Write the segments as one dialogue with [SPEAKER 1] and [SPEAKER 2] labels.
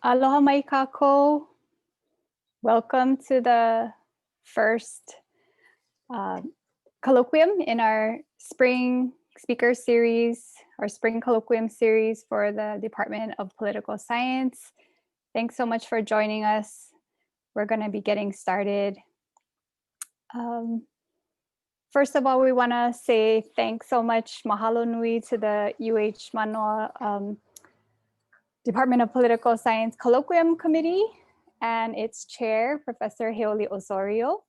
[SPEAKER 1] Aloha mai kako. Welcome to the first colloquium in our spring speaker series, our spring colloquium series for the Department of Political Science. Thanks so much for joining us. We're going to be getting started. First of all, we want to say thanks so much, mahalo nui, to the UH Manoa Department of Political Science Colloquium Committee and its chair, Professor Heolimeleikalani Osorio.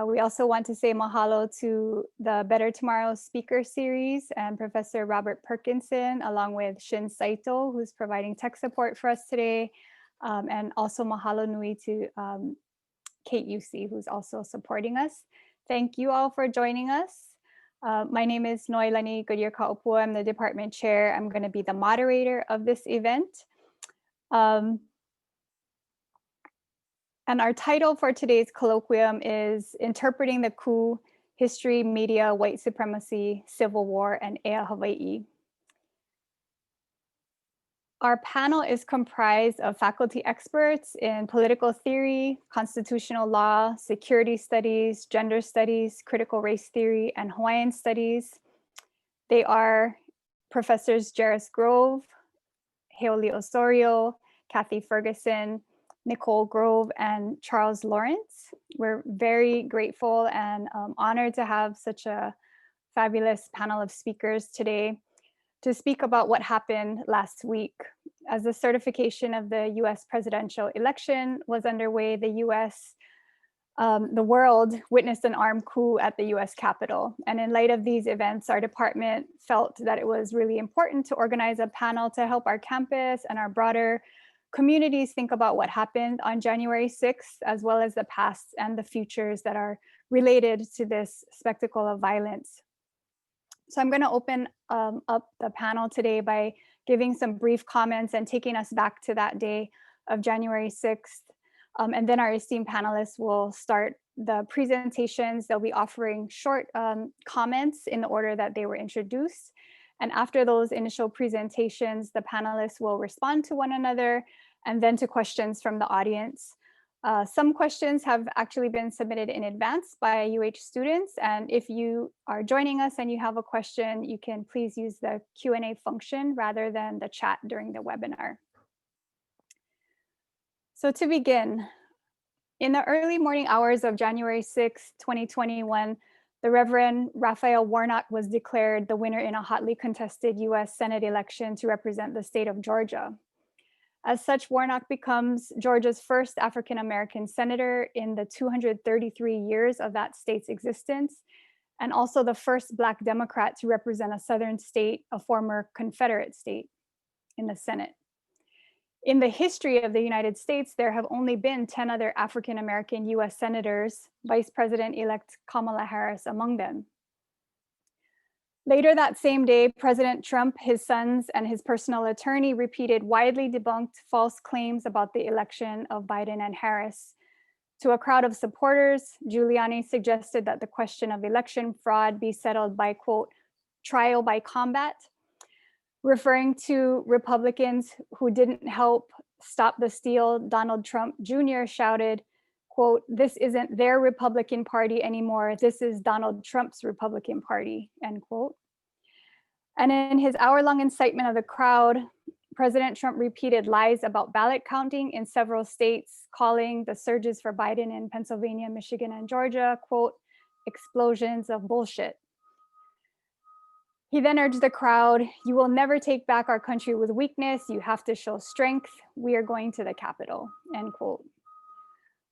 [SPEAKER 1] We also want to say mahalo to the Better Tomorrow Speaker Series and Professor Robert Perkinson, along with Shin Saito, who's providing tech support for us today. And also mahalo nui to Kate UC, who's also supporting us. Thank you all for joining us. My name is Noelani Goodyear-Ka'opua. I'm the department chair. I'm going to be the moderator of this event. And our title for today's colloquium is Interpreting the Coup, History, Media, White Supremacy, Civil War, and Ea Hawai'i. Our panel is comprised of faculty experts in political theory, constitutional law, security studies, gender studies, critical race theory, and Hawaiian studies. They are Professors Jairus Grove, Heolimeleikalani Osorio, Kathy Ferguson, Nicole Grove, and Charles Lawrence. We're very grateful and honored to have such a fabulous panel of speakers today to speak about what happened last week. As the certification of the US presidential election was underway, the world witnessed an armed coup at the US Capitol. And in light of these events, our department felt that it was really important to organize a panel to help our campus and our broader communities think about what happened on January 6th, as well as the past and the futures that are related to this spectacle of violence. So I'm going to open up the panel today by giving some brief comments and taking us back to that day of January 6th. And then our esteemed panelists will start the presentations. They'll be offering short comments in the order that they were introduced. And after those initial presentations, the panelists will respond to one another and then to questions from the audience. Some questions have actually been submitted in advance by UH students. And if you are joining us and you have a question, you can please use the Q&A function rather than the chat during the webinar. So to begin, in the early morning hours of January 6, 2021, the Reverend Rafael Warnock was declared the winner in a hotly contested US Senate election to represent the state of Georgia. As such, Warnock becomes Georgia's first African-American senator in the 233 years of that state's existence, and also the first Black Democrat to represent a Southern state, a former Confederate state, in the Senate. In the history of the United States, there have only been 10 other African-American US senators, Vice President-elect Kamala Harris among them. Later that same day, President Trump, his sons, and his personal attorney repeated widely debunked false claims about the election of Biden and Harris. To a crowd of supporters, Giuliani suggested that the question of election fraud be settled by, quote, trial by combat, referring to Republicans who didn't help stop the steal. Donald Trump Jr. shouted, quote, this isn't their Republican Party anymore. This is Donald Trump's Republican Party, end quote. And in his hour-long incitement of the crowd, President Trump repeated lies about ballot counting in several states, calling the surges for Biden in Pennsylvania, Michigan, and Georgia, quote, explosions of bullshit. He then urged the crowd, you will never take back our country with weakness. You have to show strength. We are going to the Capitol, end quote.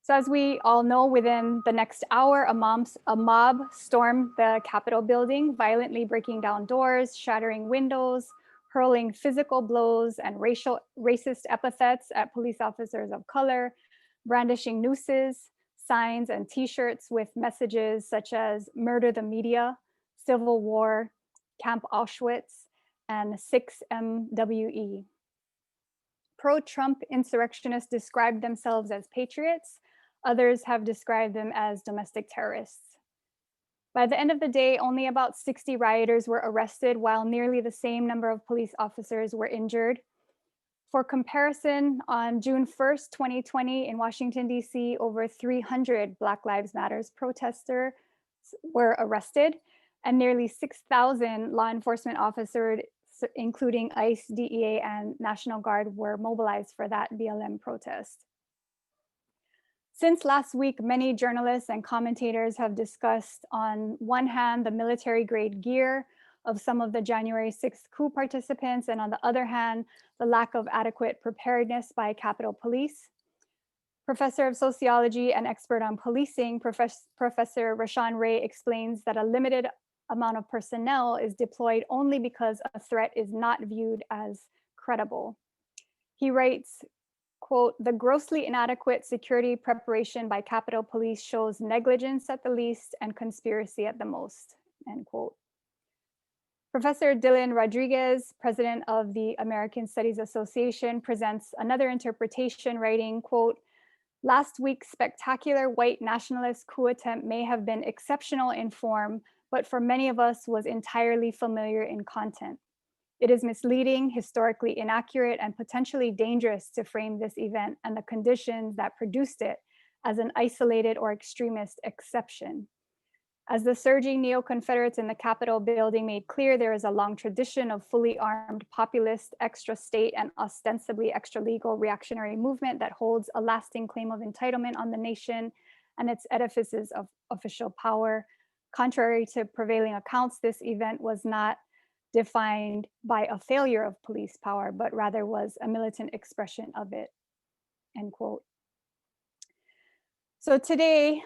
[SPEAKER 1] So as we all know, within the next hour, a mob stormed the Capitol building, violently breaking down doors, shattering windows, hurling physical blows and racist epithets at police officers of color, brandishing nooses, signs, and t-shirts with messages such as murder the media, civil war, Camp Auschwitz, and 6MWE. Pro-Trump insurrectionists described themselves as patriots. Others have described them as domestic terrorists. By the end of the day, only about 60 rioters were arrested, while nearly the same number of police officers were injured. For comparison, on June 1st, 2020 in Washington, DC, over 300 Black Lives Matter protesters were arrested and nearly 6,000 law enforcement officers, including ICE, DEA, and National Guard, were mobilized for that BLM protest. Since last week, many journalists and commentators have discussed, on one hand, the military-grade gear of some of the January 6th coup participants, and on the other hand, the lack of adequate preparedness by Capitol Police. Professor of sociology and expert on policing, Professor Rashawn Ray, explains that a limited amount of personnel is deployed only because a threat is not viewed as credible. He writes, quote, "The grossly inadequate security preparation by Capitol Police shows negligence at the least and conspiracy at the most," end quote. Professor Dylan Rodriguez, president of the American Studies Association, presents another interpretation, writing, quote, "Last week's spectacular white nationalist coup attempt may have been exceptional in form, but for many of us was entirely familiar in content. It is misleading, historically inaccurate, and potentially dangerous to frame this event and the conditions that produced it as an isolated or extremist exception. As the surging neo-Confederates in the Capitol building made clear, there is a long tradition of fully armed populist, extra-state, and ostensibly extra-legal reactionary movement that holds a lasting claim of entitlement on the nation and its edifices of official power. Contrary to prevailing accounts, this event was not defined by a failure of police power, but rather was a militant expression of it," end quote. So today,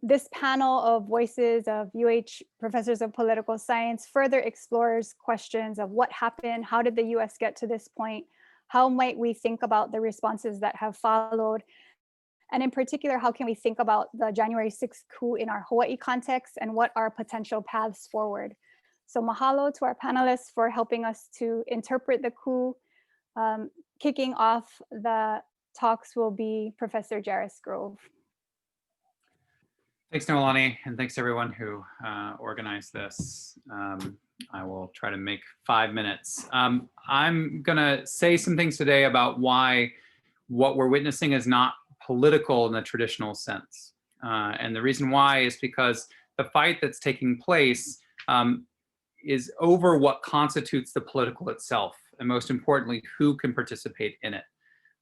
[SPEAKER 1] this panel of voices of UH professors of political science further explores questions of what happened, how did the US get to this point, how might we think about the responses that have followed, and in particular, how can we think about the January 6th coup in our Hawaii context, and what are potential paths forward? So mahalo to our panelists for helping us to interpret the coup. Kicking off the talks will be Professor Jairus Grove.
[SPEAKER 2] Thanks, Noelani, and thanks everyone who organized this. I will try to make 5 minutes. I'm gonna say some things today about why what we're witnessing is not political in the traditional sense. And the reason why is because the fight that's taking place is over what constitutes the political itself, and most importantly, who can participate in it.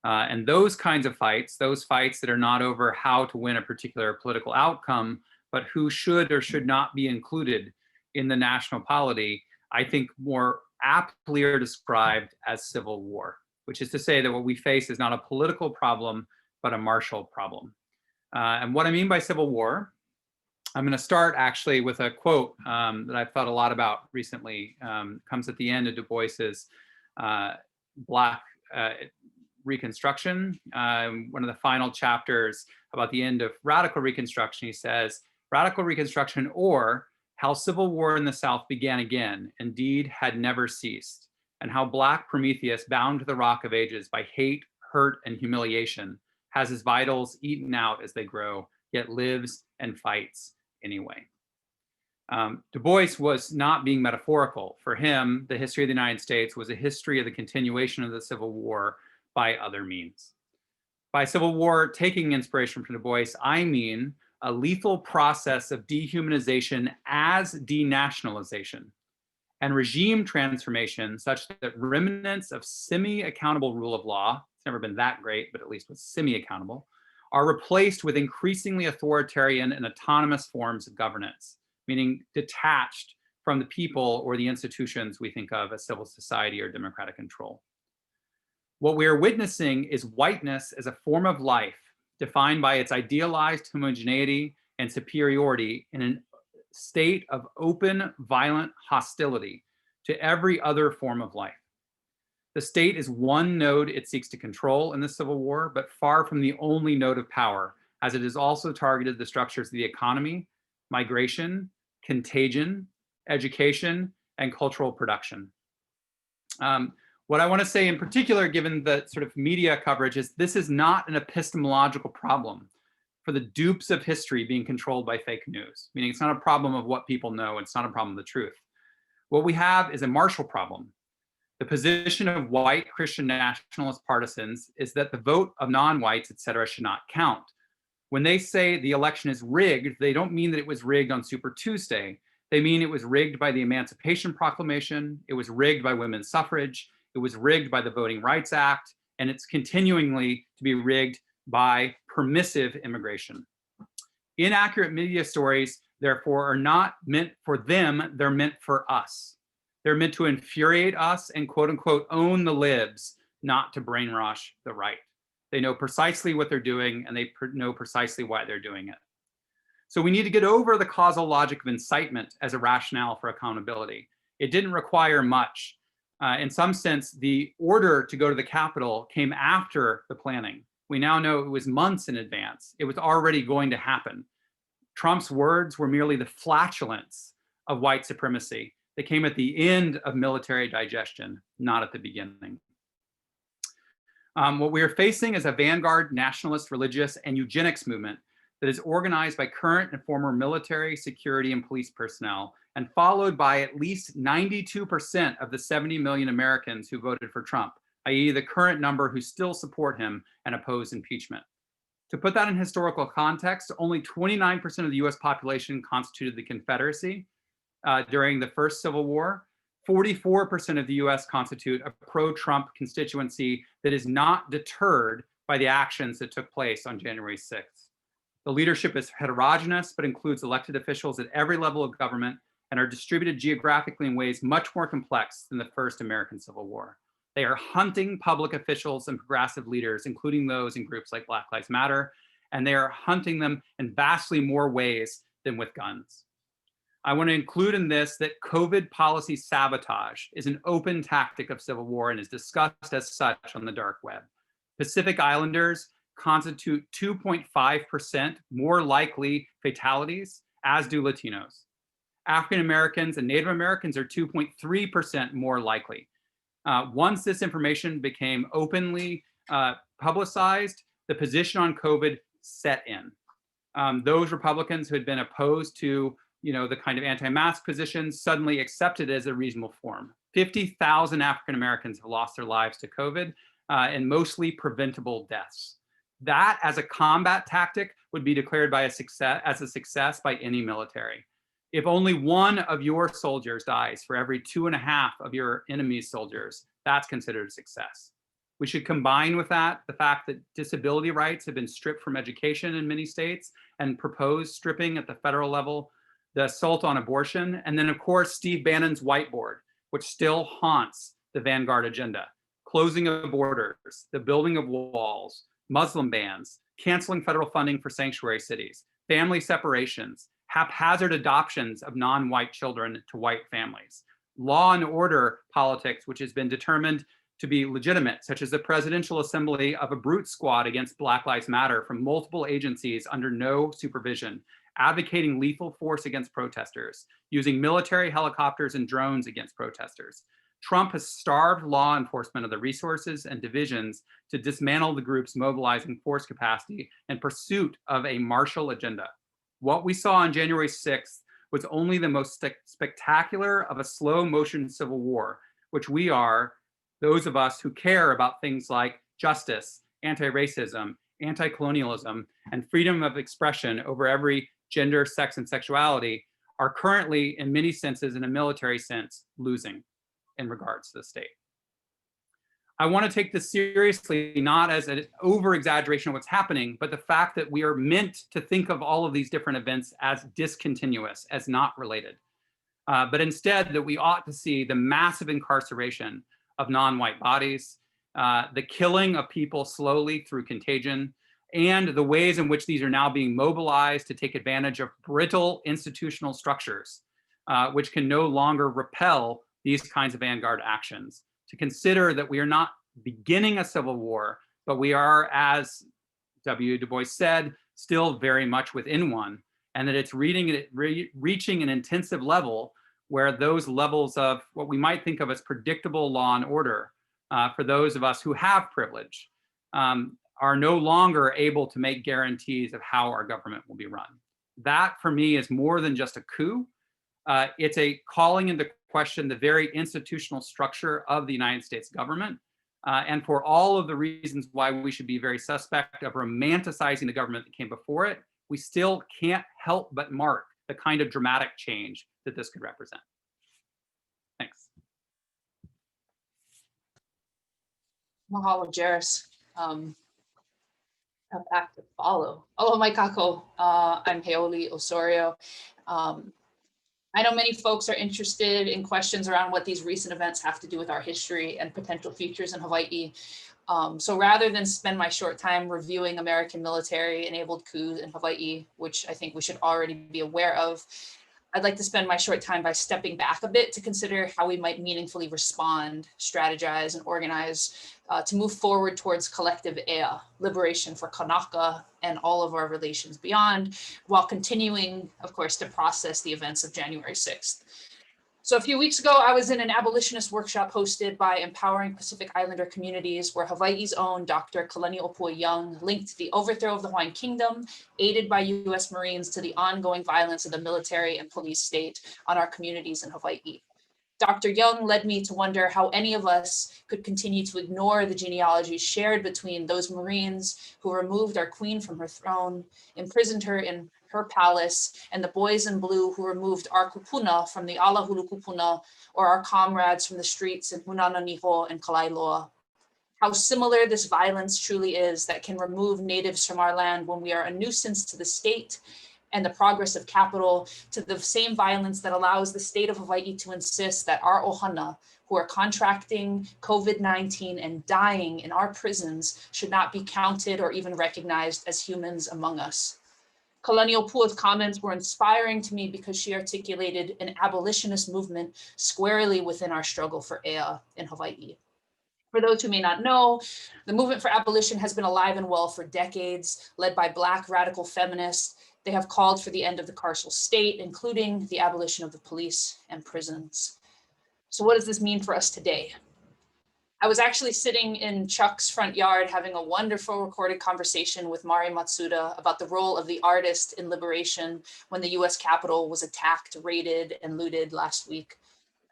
[SPEAKER 2] And those kinds of fights, those fights that are not over how to win a particular political outcome, but who should or should not be included in the national polity, I think more aptly are described as civil war, which is to say that what we face is not a political problem, but a martial problem. And what I mean by civil war, I'm going to start actually with a quote that I've thought a lot about recently. Comes at the end of Du Bois's Black Reconstruction, one of the final chapters about the end of radical Reconstruction. He says, "Radical Reconstruction, or how civil war in the South began again, indeed had never ceased, and how Black Prometheus, bound to the rock of ages by hate, hurt, and humiliation, has his vitals eaten out as they grow, yet lives and fights anyway." Du Bois was not being metaphorical. For him, the history of the United States was a history of the continuation of the Civil War by other means. By civil war, taking inspiration from Du Bois, I mean a lethal process of dehumanization as denationalization, and regime transformation such that remnants of semi-accountable rule of law, it's never been that great, but at least was semi-accountable, are replaced with increasingly authoritarian and autonomous forms of governance, meaning detached from the people or the institutions we think of as civil society or democratic control. What we are witnessing is whiteness as a form of life defined by its idealized homogeneity and superiority in a state of open, violent hostility to every other form of life. The state is one node it seeks to control in the Civil War, but far from the only node of power, as it has also targeted the structures of the economy, migration, contagion, education, and cultural production. What I want to say in particular, given the sort of media coverage, is this is not an epistemological problem for the dupes of history being controlled by fake news, meaning it's not a problem of what people know, it's not a problem of the truth. What we have is a martial problem, The position of white Christian nationalist partisans is that the vote of non-whites, et cetera, should not count. When they say the election is rigged, they don't mean that it was rigged on Super Tuesday. They mean it was rigged by the Emancipation Proclamation, it was rigged by women's suffrage, it was rigged by the Voting Rights Act, and it's continuingly to be rigged by permissive immigration. Inaccurate media stories, therefore, are not meant for them, they're meant for us. They're meant to infuriate us and quote unquote own the libs, not to brainwash the right. They know precisely what they're doing and they know precisely why they're doing it. So we need to get over the causal logic of incitement as a rationale for accountability. It didn't require much. In some sense, the order to go to the Capitol came after the planning. We now know it was months in advance. It was already going to happen. Trump's words were merely the flatulence of white supremacy. They came at the end of military digestion, not at the beginning. What we are facing is a vanguard nationalist, religious, and eugenics movement that is organized by current and former military, security, and police personnel, and followed by at least 92% of the 70 million Americans who voted for Trump, i.e. the current number who still support him and oppose impeachment. To put that in historical context, only 29% of the US population constituted the Confederacy during the first Civil War. 44% of the US constitute a pro-Trump constituency that is not deterred by the actions that took place on January 6th. The leadership is heterogeneous, but includes elected officials at every level of government and are distributed geographically in ways much more complex than the first American Civil War. They are hunting public officials and progressive leaders, including those in groups like Black Lives Matter, and they are hunting them in vastly more ways than with guns. I want to include in this that COVID policy sabotage is an open tactic of civil war and is discussed as such on the dark web. Pacific Islanders constitute 2.5% more likely fatalities, as do Latinos. African Americans and Native Americans are 2.3% more likely. Once this information became openly publicized, the position on COVID set in. Those Republicans who had been opposed to the kind of anti-mask positions suddenly accepted it as a reasonable form. 50,000 African Americans have lost their lives to COVID and mostly preventable deaths. That as a combat tactic would be declared as a success by any military. If only one of your soldiers dies for every 2.5 of your enemy's soldiers, that's considered a success. We should combine with that the fact that disability rights have been stripped from education in many states and proposed stripping at the federal level, the assault on abortion, and then of course, Steve Bannon's whiteboard, which still haunts the vanguard agenda. Closing of borders, the building of walls, Muslim bans, canceling federal funding for sanctuary cities, family separations, haphazard adoptions of non-white children to white families, law and order politics, which has been determined to be legitimate, such as the presidential assembly of a brute squad against Black Lives Matter from multiple agencies under no supervision, advocating lethal force against protesters, using military helicopters and drones against protesters. Trump has starved law enforcement of the resources and divisions to dismantle the group's mobilizing force capacity in pursuit of a martial agenda. What we saw on January 6th was only the most spectacular of a slow motion civil war, which we are, those of us who care about things like justice, anti-racism, anti-colonialism, and freedom of expression over every gender, sex, and sexuality, are currently, in many senses, in a military sense, losing in regards to the state. I want to take this seriously, not as an over-exaggeration of what's happening, but the fact that we are meant to think of all of these different events as discontinuous, as not related. But instead that we ought to see the massive incarceration of non-white bodies, the killing of people slowly through contagion, and the ways in which these are now being mobilized to take advantage of brittle institutional structures, which can no longer repel these kinds of vanguard actions. To consider that we are not beginning a civil war, but we are, as W. Du Bois said, still very much within one, and that it's reaching an intensive level where those levels of what we might think of as predictable law and order for those of us who have privilege are no longer able to make guarantees of how our government will be run. That, for me, is more than just a coup. It's a calling into question the very institutional structure of the United States government. And for all of the reasons why we should be very suspect of romanticizing the government that came before it, we still can't help but mark the kind of dramatic change that this could represent. Thanks.
[SPEAKER 3] Mahalo, Jairus. A path to follow. Oh my kako. I'm Heoli Osorio. I know many folks are interested in questions around what these recent events have to do with our history and potential futures in Hawaii. So rather than spend my short time reviewing American military-enabled coups in Hawaii, which I think we should already be aware of, I'd like to spend my short time by stepping back a bit to consider how we might meaningfully respond, strategize, and organize to move forward towards collective ea, liberation for Kanaka and all of our relations beyond, while continuing, of course, to process the events of January 6th. So a few weeks ago, I was in an abolitionist workshop hosted by Empowering Pacific Islander Communities, where Hawaii's own Dr. Kalani'opua Young linked the overthrow of the Hawaiian Kingdom, aided by US Marines, to the ongoing violence of the military and police state on our communities in Hawaii. Dr. Young led me to wonder how any of us could continue to ignore the genealogies shared between those Marines who removed our queen from her throne, imprisoned her in her palace, and the boys in blue who removed our kupuna from the Alahulu kupuna, or our comrades from the streets in Hunananiho and Kalailoa. How similar this violence truly is that can remove natives from our land when we are a nuisance to the state and the progress of capital, to the same violence that allows the state of Hawaii to insist that our ohana, who are contracting COVID-19 and dying in our prisons, should not be counted or even recognized as humans among us. Kalani'opua's comments were inspiring to me because she articulated an abolitionist movement squarely within our struggle for ea in Hawaii. For those who may not know, the movement for abolition has been alive and well for decades, led by Black radical feminists. They have called for the end of the carceral state, including the abolition of the police and prisons. So what does this mean for us today? I was actually sitting in Chuck's front yard having a wonderful recorded conversation with Mari Matsuda about the role of the artist in liberation when the US Capitol was attacked, raided, and looted last week.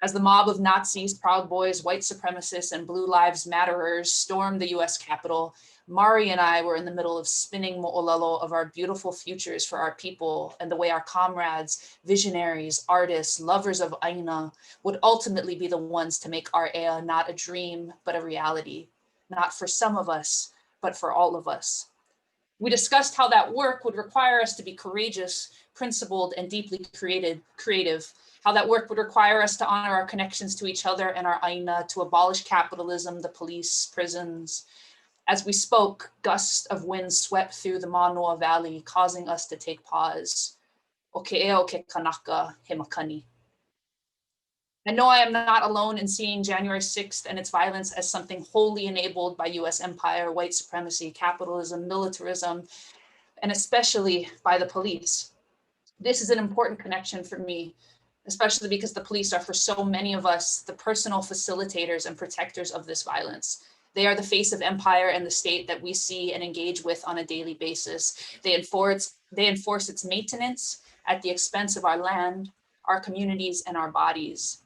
[SPEAKER 3] As the mob of Nazis, Proud Boys, white supremacists, and Blue Lives Matterers stormed the US Capitol, Mari and I were in the middle of spinning mo'olelo of our beautiful futures for our people and the way our comrades, visionaries, artists, lovers of Aina would ultimately be the ones to make our ea not a dream, but a reality, not for some of us, but for all of us. We discussed how that work would require us to be courageous, principled, and deeply creative, how that work would require us to honor our connections to each other and our Aina, to abolish capitalism, the police, prisons. As we spoke, gusts of wind swept through the Manoa Valley, causing us to take pause. O ke ea o ke kanaka he makani. I know I am not alone in seeing January 6th and its violence as something wholly enabled by US empire, white supremacy, capitalism, militarism, and especially by the police. This is an important connection for me, especially because the police are, for so many of us, the personal facilitators and protectors of this violence. They are the face of empire and the state that we see and engage with on a daily basis. They enforce its maintenance at the expense of our land, our communities, and our bodies.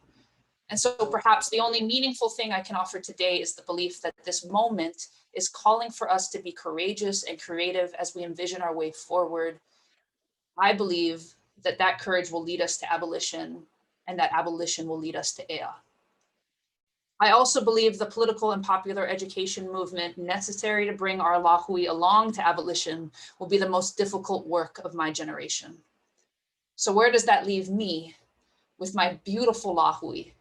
[SPEAKER 3] And so perhaps the only meaningful thing I can offer today is the belief that this moment is calling for us to be courageous and creative as we envision our way forward. I believe that that courage will lead us to abolition, and that abolition will lead us to ea. I also believe the political and popular education movement necessary to bring our lahui along to abolition will be the most difficult work of my generation. So where does that leave me with my beautiful lahui?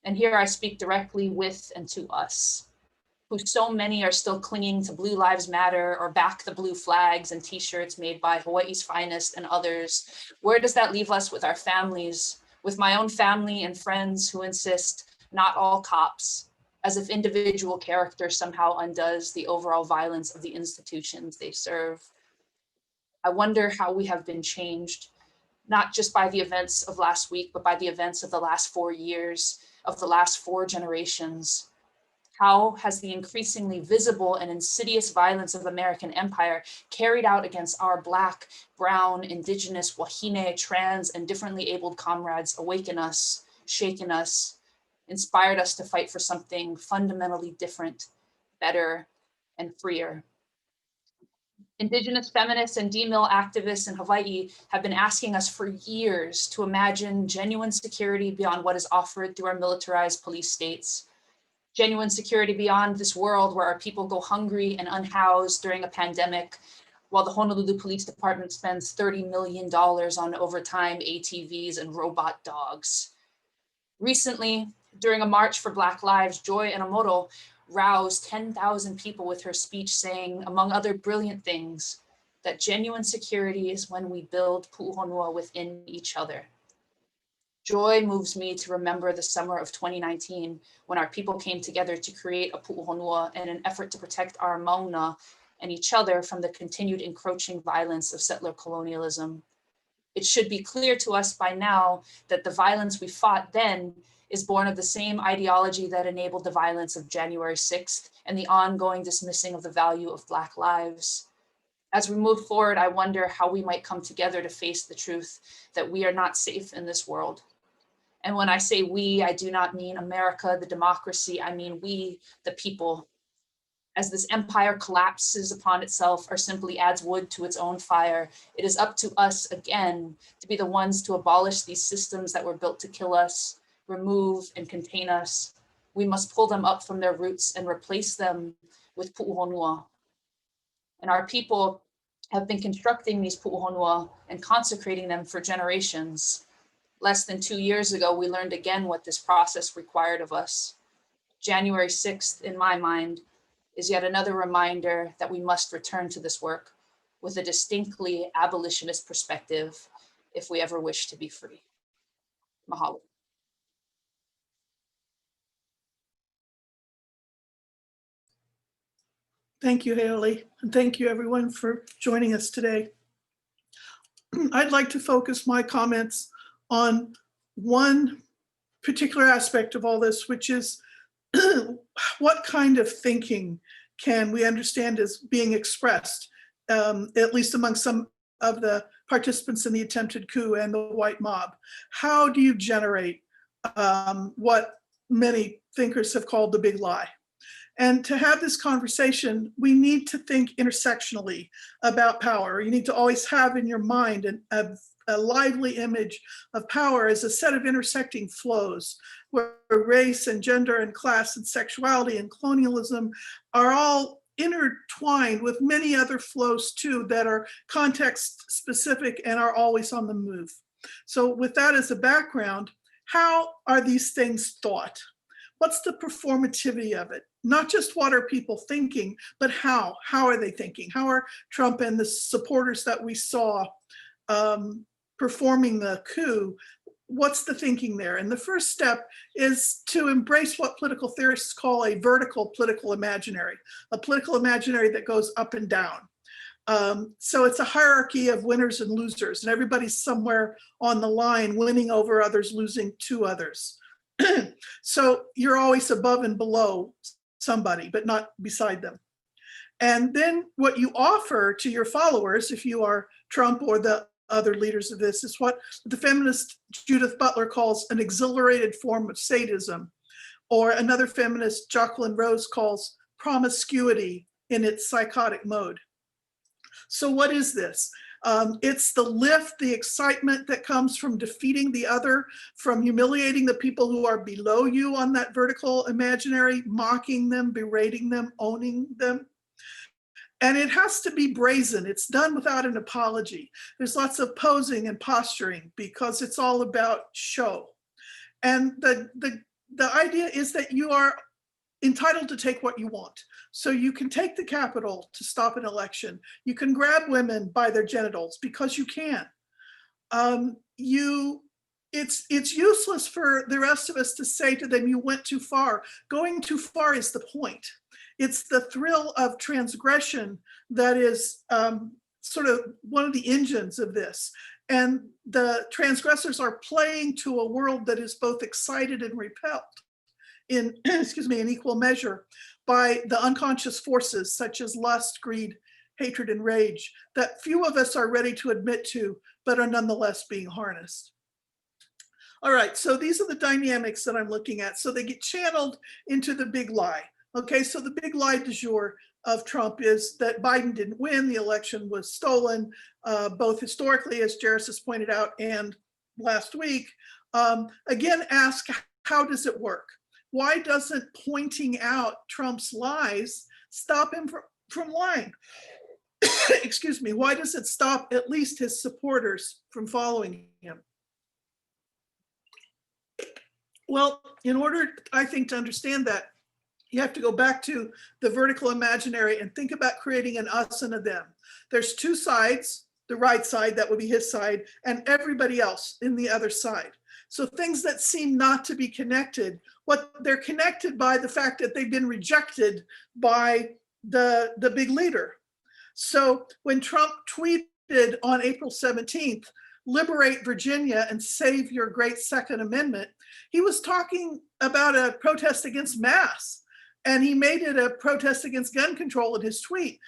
[SPEAKER 3] And here I speak directly with and to us, who so many are still clinging to Blue Lives Matter or back the blue flags and t-shirts made by Hawaii's finest and others. Where does that leave us with our families, with my own family and friends who insist not all cops, as if individual character somehow undoes the overall violence of the institutions they serve? I wonder how we have been changed, not just by the events of last week, but by the events of the last 4 years, of the last 4 generations. How has the increasingly visible and insidious violence of American empire carried out against our Black, Brown, Indigenous, Wahine, trans, and differently abled comrades awakened us, shaken us, inspired us to fight for something fundamentally different, better, and freer? Indigenous feminists and D-Mill activists in Hawaii have been asking us for years to imagine genuine security beyond what is offered through our militarized police states. Genuine security beyond this world where our people go hungry and unhoused during a pandemic, while the Honolulu Police Department spends $30 million on overtime, ATVs, and robot dogs. Recently, during a march for Black Lives, Joy Enomoto roused 10,000 people with her speech saying, among other brilliant things, that genuine security is when we build pu'uhonua within each other. Joy moves me to remember the summer of 2019 when our people came together to create a pu'uhonua in an effort to protect our mauna and each other from the continued encroaching violence of settler colonialism. It should be clear to us by now that the violence we fought then is born of the same ideology that enabled the violence of January 6th and the ongoing dismissing of the value of Black lives. As we move forward, I wonder how we might come together to face the truth that we are not safe in this world. And when I say we, I do not mean America, the democracy, I mean we, the people. As this empire collapses upon itself or simply adds wood to its own fire, it is up to us again to be the ones to abolish these systems that were built to kill us, remove and contain us. We must pull them up from their roots and replace them with pu'uhonua. And our people have been constructing these pu'uhonua and consecrating them for generations. Less than 2 years ago, we learned again what this process required of us. January 6th, in my mind, is yet another reminder that we must return to this work with a distinctly abolitionist perspective if we ever wish to be free. Mahalo.
[SPEAKER 4] Thank you, Heoli, and thank you everyone for joining us today. I'd like to focus my comments on one particular aspect of all this, which is what kind of thinking can we understand as being expressed, at least among some of the participants in the attempted coup and the white mob? How do you generate what many thinkers have called the big lie? And to have this conversation, we need to think intersectionally about power. You need to always have in your mind a lively image of power as a set of intersecting flows where race and gender and class and sexuality and colonialism are all intertwined with many other flows too that are context specific and are always on the move. So with that as a background, how are these things thought? What's the performativity of it? Not just what are people thinking, but how are they thinking? How are Trump and the supporters that we saw performing the coup, what's the thinking there? And the first step is to embrace what political theorists call a vertical political imaginary, a political imaginary that goes up and down. So it's a hierarchy of winners and losers, and everybody's somewhere on the line, winning over others, losing to others. So you're always above and below somebody, but not beside them. And then what you offer to your followers, if you are Trump or the other leaders of this, is what the feminist Judith Butler calls an exhilarated form of sadism, or another feminist, Jacqueline Rose, calls promiscuity in its psychotic mode. So what is this? It's the lift, the excitement that comes from defeating the other, from humiliating the people who are below you on that vertical imaginary, mocking them, berating them, owning them. And it has to be brazen. It's done without an apology. There's lots of posing and posturing because it's all about show. And the idea is that you are entitled to take what you want. So you can take the Capitol to stop an election. You can grab women by their genitals because you can. It's useless for the rest of us to say to them, you went too far. Going too far is the point. It's the thrill of transgression that is sort of one of the engines of this. And the transgressors are playing to a world that is both excited and repelled. in excuse me, in equal measure by the unconscious forces such as lust, greed, hatred, and rage that few of us are ready to admit to, but are nonetheless being harnessed. All right, so these are the dynamics that I'm looking at. So they get channeled into the big lie. Okay, so the big lie du jour of Trump is that Biden didn't win, the election was stolen, both historically, as Jairus has pointed out, and last week. Again, ask, how does it work? Why doesn't pointing out Trump's lies stop him from lying? Excuse me, why does it stop at least his supporters from following him? Well, in order, I think, to understand that, you have to go back to the vertical imaginary and think about creating an us and a them. There's two sides, the right side, that would be his side, and everybody else in the other side. So things that seem not to be connected, what they're connected by the fact that they've been rejected by the big leader. So when Trump tweeted on April 17th, "Liberate Virginia and save your great Second Amendment," he was talking about a protest against mass. And he made it a protest against gun control in his tweet.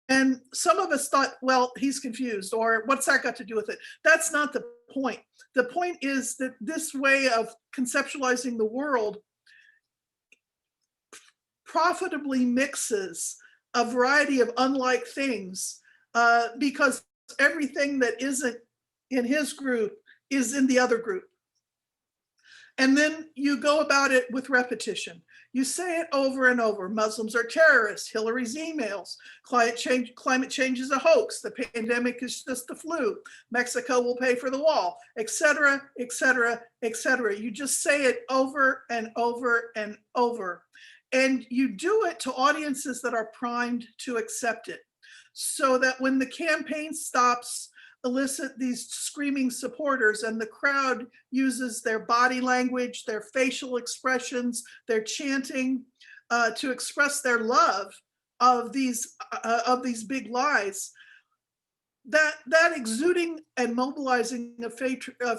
[SPEAKER 4] And some of us thought, well, he's confused, or what's that got to do with it? That's not the point. The point is that this way of conceptualizing the world profitably mixes a variety of unlike things, because everything that isn't in his group is in the other group. And then you go about it with repetition. You say it over and over. Muslims are terrorists, Hillary's emails, climate change is a hoax, the pandemic is just the flu, Mexico will pay for the wall, etc., etc., etc. You just say it over and over and over. And you do it to audiences that are primed to accept it. So that when the campaign stops, elicit these screaming supporters, and the crowd uses their body language, their facial expressions, their chanting to express their love of these big lies. That exuding and mobilizing of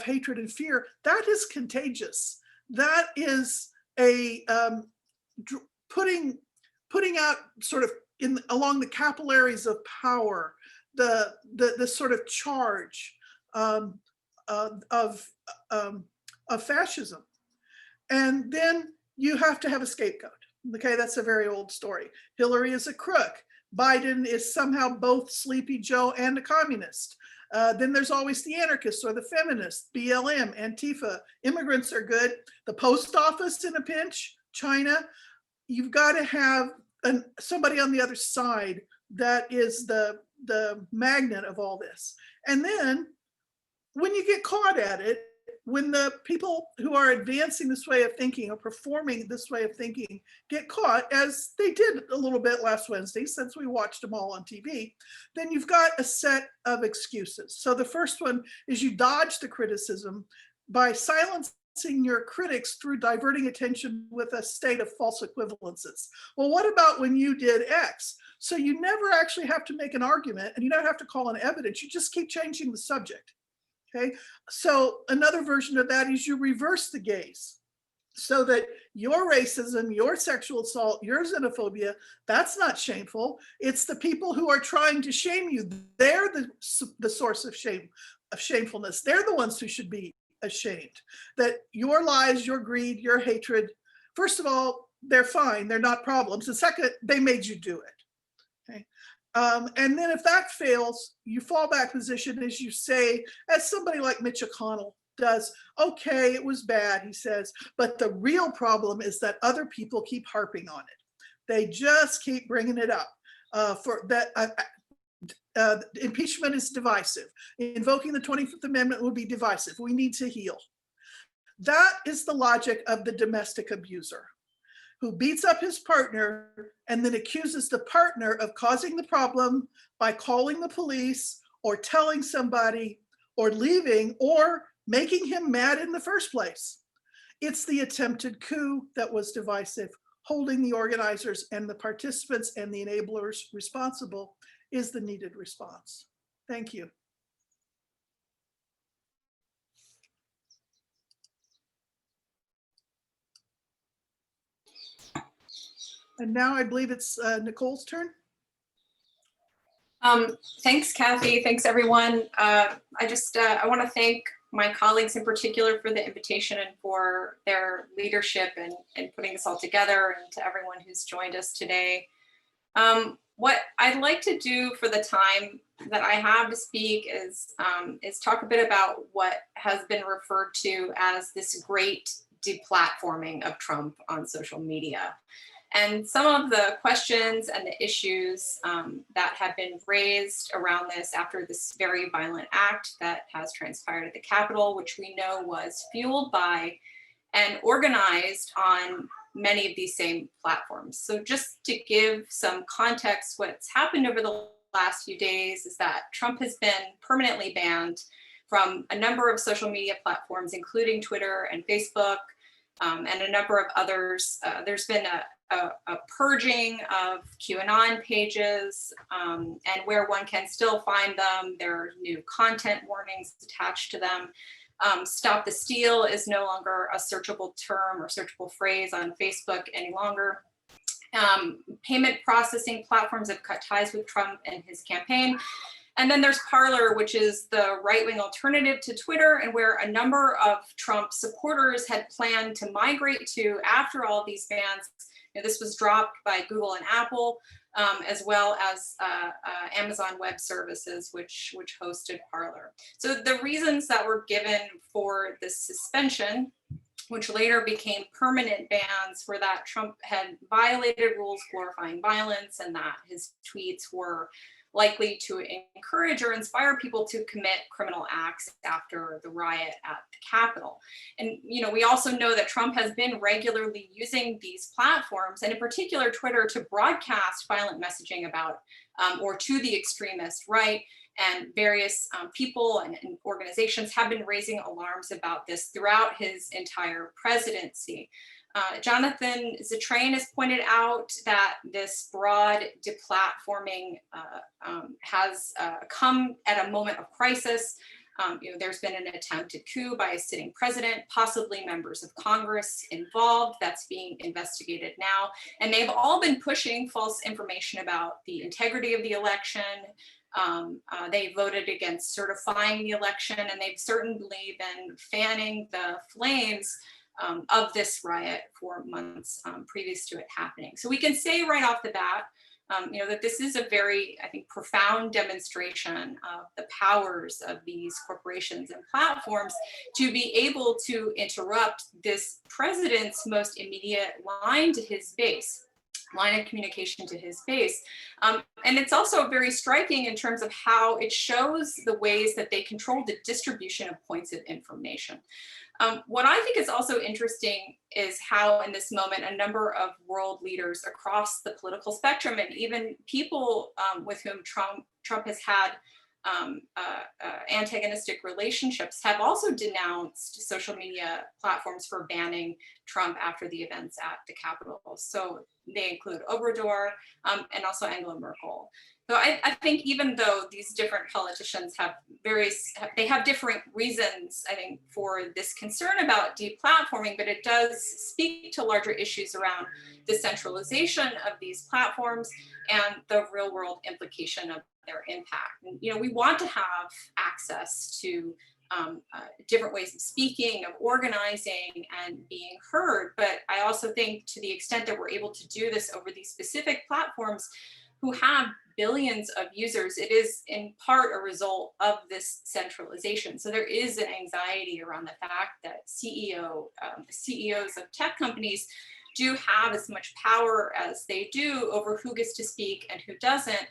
[SPEAKER 4] hatred and fear, that is contagious. That is a putting out sort of along the capillaries of power, the sort of charge of fascism. And then you have to have a scapegoat. Okay, that's a very old story. Hillary is a crook. Biden is somehow both Sleepy Joe and a communist. Then there's always the anarchists or the feminists, BLM, Antifa. Immigrants are good. The post office in a pinch, China. You've got to have somebody on the other side that is the magnet of all this. And then when you get caught at it, when the people who are advancing this way of thinking or performing this way of thinking get caught, as they did a little bit last Wednesday, since we watched them all on TV, then you've got a set of excuses. So the first one is you dodge the criticism by silencing your critics through diverting attention with a state of false equivalences. Well, what about when you did X? So you never actually have to make an argument, and you don't have to call in evidence. You just keep changing the subject. Okay, so another version of that is you reverse the gaze, so that your racism, your sexual assault, your xenophobia, that's not shameful. It's the people who are trying to shame you. They're the source of shame, of shamefulness. They're the ones who should be ashamed. That your lies, your greed, your hatred, first of all, they're fine. They're not problems. And second, they made you do it. Okay. And then if that fails, you fallback position is you say, as somebody like Mitch McConnell does, okay, it was bad, he says, but the real problem is that other people keep harping on it. They just keep bringing it up. For that, impeachment is divisive. Invoking the 25th Amendment would be divisive. We need to heal. That is the logic of the domestic abuser, who beats up his partner and then accuses the partner of causing the problem by calling the police or telling somebody or leaving or making him mad in the first place. It's the attempted coup that was divisive. Holding the organizers and the participants and the enablers responsible is the needed response. Thank you. And now I believe it's Nicole's turn.
[SPEAKER 5] Thanks, Kathy. Thanks, everyone. I want to thank my colleagues in particular for the invitation and for their leadership in putting this all together, and to everyone who's joined us today. What I'd like to do for the time that I have to speak is talk a bit about what has been referred to as this great deplatforming of Trump on social media. And some of the questions and the issues that have been raised around this after this very violent act that has transpired at the Capitol, which we know was fueled by and organized on many of these same platforms. So just to give some context, what's happened over the last few days is that Trump has been permanently banned from a number of social media platforms, including Twitter and Facebook, and a number of others. There's been a purging of QAnon pages, and where one can still find them, there are new content warnings attached to them. Stop the Steal is no longer a searchable term or searchable phrase on Facebook any longer. Payment processing platforms have cut ties with Trump and his campaign. And then there's Parler, which is the right-wing alternative to Twitter, and where a number of Trump supporters had planned to migrate to after all of these bans. You know, this was dropped by Google and Apple, as well as Amazon Web Services, which hosted Parler. So the reasons that were given for this suspension, which later became permanent bans, were that Trump had violated rules glorifying violence and that his tweets were likely to encourage or inspire people to commit criminal acts after the riot at the Capitol. And we also know that Trump has been regularly using these platforms, and in particular Twitter, to broadcast violent messaging about or to the extremist right. And various people and organizations have been raising alarms about this throughout his entire presidency. Jonathan Zittrain has pointed out that this broad deplatforming has come at a moment of crisis. There's been an attempted coup by a sitting president, possibly members of Congress involved. That's being investigated now. And they've all been pushing false information about the integrity of the election. They voted against certifying the election, and they've certainly been fanning the flames of this riot for months previous to it happening. So we can say right off the bat, that this is a very, I think, profound demonstration of the powers of these corporations and platforms to be able to interrupt this president's most immediate line to his base. Line of communication to his base. And it's also very striking in terms of how it shows the ways that they control the distribution of points of information. What I think is also interesting is how in this moment, a number of world leaders across the political spectrum, and even people with whom Trump has had antagonistic relationships, have also denounced social media platforms for banning Trump after the events at the Capitol. So they include Obrador and also Angela Merkel. So I think even though these different politicians have different reasons, I think, for this concern about deplatforming, but it does speak to larger issues around the centralization of these platforms and the real world implication of their impact. And, we want to have access to different ways of speaking, of organizing, and being heard. But I also think, to the extent that we're able to do this over these specific platforms who have billions of users, it is in part a result of this centralization. So there is an anxiety around the fact that CEOs of tech companies do have as much power as they do over who gets to speak and who doesn't,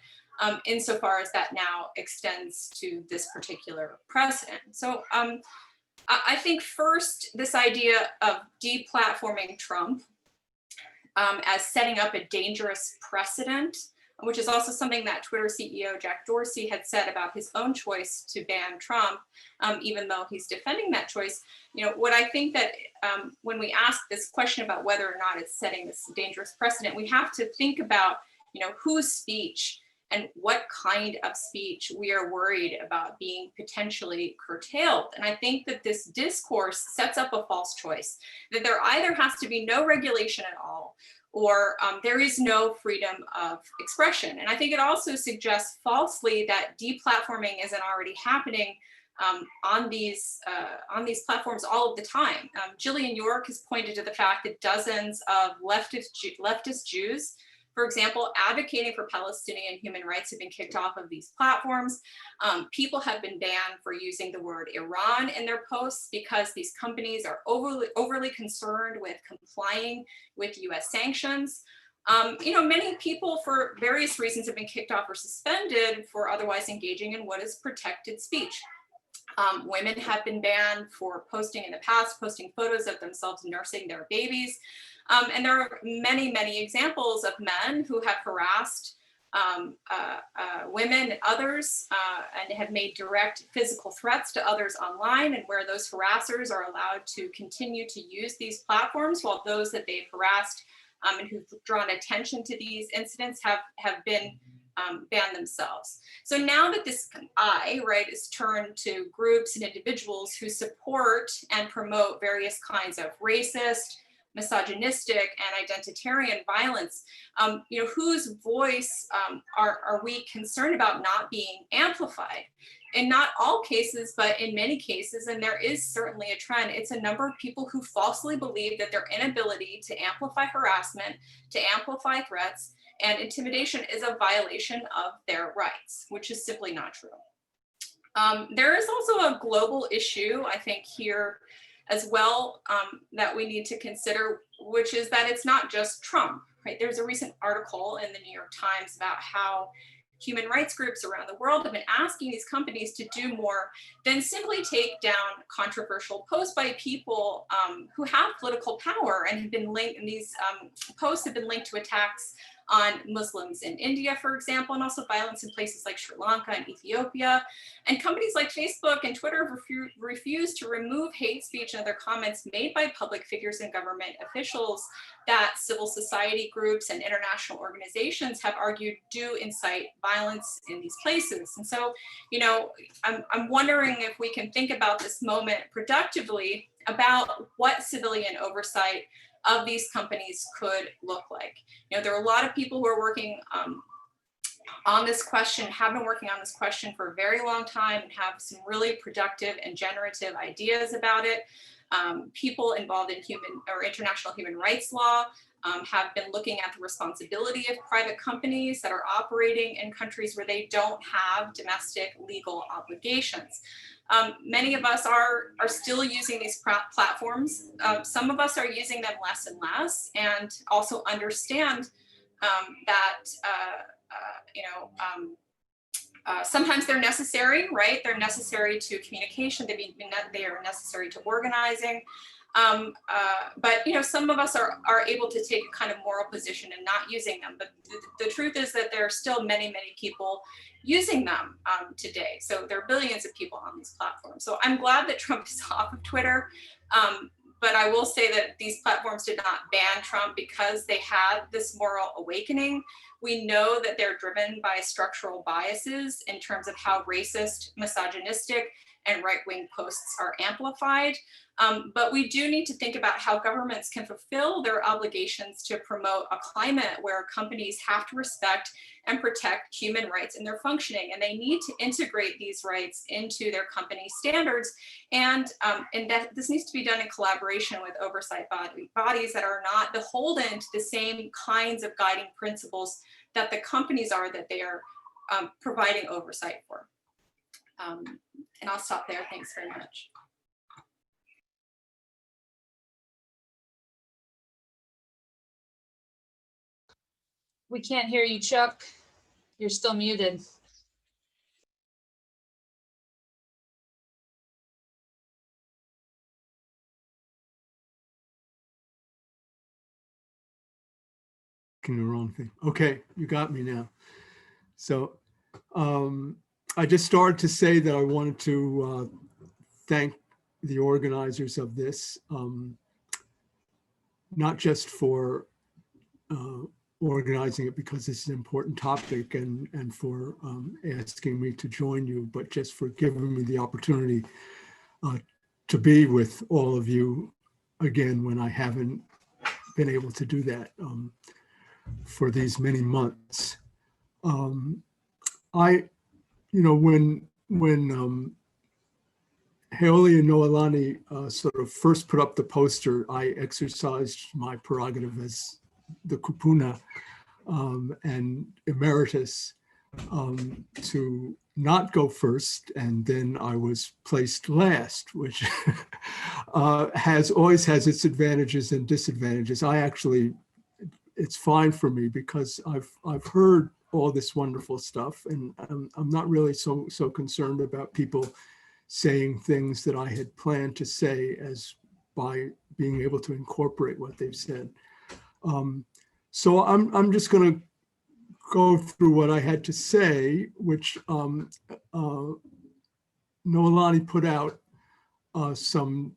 [SPEAKER 5] insofar as that now extends to this particular president. So I think first, this idea of deplatforming Trump as setting up a dangerous precedent, which is also something that Twitter CEO Jack Dorsey had said about his own choice to ban Trump, even though he's defending that choice. What I think that when we ask this question about whether or not it's setting this dangerous precedent, we have to think about, whose speech and what kind of speech we are worried about being potentially curtailed. And I think that this discourse sets up a false choice, that there either has to be no regulation at all, or there is no freedom of expression. And I think it also suggests falsely that deplatforming isn't already happening on these platforms all of the time. Jillian York has pointed to the fact that dozens of leftist Jews, for example, advocating for Palestinian human rights, have been kicked off of these platforms. People have been banned for using the word Iran in their posts because these companies are overly concerned with complying with US sanctions. Many people for various reasons have been kicked off or suspended for otherwise engaging in what is protected speech. Women have been banned for posting in the past, posting photos of themselves nursing their babies. And there are many, many examples of men who have harassed women and others and have made direct physical threats to others online, and where those harassers are allowed to continue to use these platforms, while those that they've harassed and who've drawn attention to these incidents have been banned themselves. So now that this eye, right, is turned to groups and individuals who support and promote various kinds of racist, misogynistic, and identitarian violence, whose voice are we concerned about not being amplified? In not all cases, but in many cases, and there is certainly a trend, it's a number of people who falsely believe that their inability to amplify harassment, to amplify threats, and intimidation is a violation of their rights, which is simply not true. There is also a global issue, I think, here as well that we need to consider, which is that it's not just Trump, right? There's a recent article in the New York Times about how human rights groups around the world have been asking these companies to do more than simply take down controversial posts by people who have political power and have been linked, and these posts have been linked to attacks on Muslims in India, for example, and also violence in places like Sri Lanka and Ethiopia. And companies like Facebook and Twitter have refused to remove hate speech and other comments made by public figures and government officials that civil society groups and international organizations have argued do incite violence in these places. And so, I'm wondering if we can think about this moment productively about what civilian oversight of these companies could look like. There are a lot of people who are working on this question, have been working on this question for a very long time, and have some really productive and generative ideas about it. People involved in international human rights law have been looking at the responsibility of private companies that are operating in countries where they don't have domestic legal obligations. Many of us are still using these platforms. Some of us are using them less and less, and also understand that sometimes they're necessary, right? They're necessary to communication. They are necessary to organizing. But some of us are able to take a kind of moral position and not using them. But the truth is that there are still many, many people using them today. So there are billions of people on these platforms. So I'm glad that Trump is off of Twitter. But I will say that these platforms did not ban Trump because they had this moral awakening. We know that they're driven by structural biases in terms of how racist, misogynistic, and right-wing posts are amplified. But we do need to think about how governments can fulfill their obligations to promote a climate where companies have to respect and protect human rights in their functioning, and they need to integrate these rights into their company standards. And that this needs to be done in collaboration with oversight bodies that are not beholden to the same kinds of guiding principles that the companies are that they are providing oversight for. And I'll stop there. Thanks very much.
[SPEAKER 3] We can't hear you, Chuck. You're still muted.
[SPEAKER 6] The wrong thing. Okay, you got me now. So I just started to say that I wanted to thank the organizers of this, not just for organizing it because it's an important topic and for asking me to join you, but just for giving me the opportunity to be with all of you again when I haven't been able to do that for these many months. When Heoli and Noelani sort of first put up the poster, I exercised my prerogative as the kupuna and emeritus to not go first, and then I was placed last, which always has its advantages and disadvantages. It's fine for me because I've heard all this wonderful stuff, and I'm not really so concerned about people saying things that I had planned to say as by being able to incorporate what they've said. So I'm just going to go through what I had to say, which Noelani put out some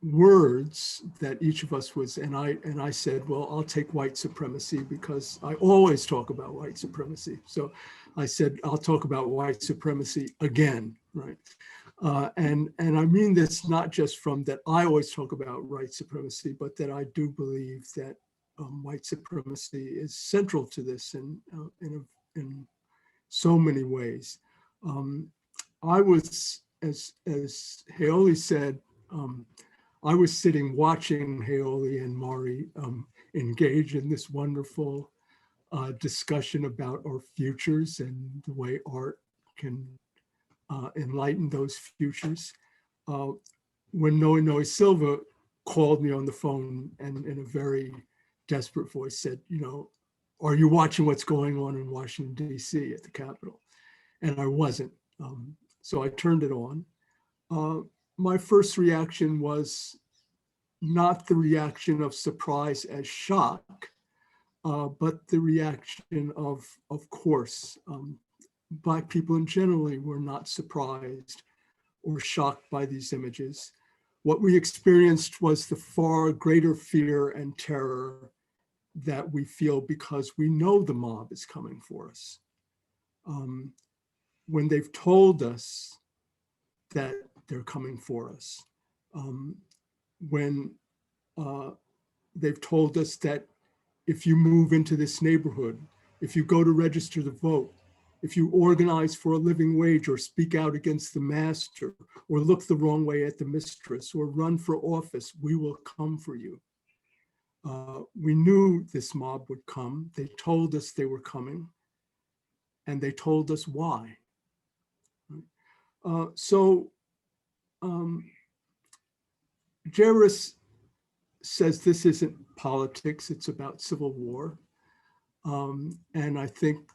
[SPEAKER 6] words that each of us was, and I said, well, I'll take white supremacy because I always talk about white supremacy. So I said, I'll talk about white supremacy again, right? And I mean this not just from that I always talk about white supremacy, but that I do believe that white supremacy is central to this in so many ways. I was, as Heoli said, I was sitting watching Heoli and Mari engage in this wonderful discussion about our futures and the way art can enlighten those futures. When Noe Silva called me on the phone and in a very desperate voice said, are you watching what's going on in Washington, D.C. at the Capitol? And I wasn't. So I turned it on. My first reaction was not the reaction of surprise as shock, but the reaction of course. Black people in general were not surprised or shocked by these images. What we experienced was the far greater fear and terror that we feel because we know the mob is coming for us. When they've told us that they're coming for us, when they've told us that if you move into this neighborhood, if you go to register to vote, if you organize for a living wage or speak out against the master or look the wrong way at the mistress or run for office, we will come for you. We knew this mob would come. They told us they were coming, and they told us why. Jairus says this isn't politics, it's about civil war. And I think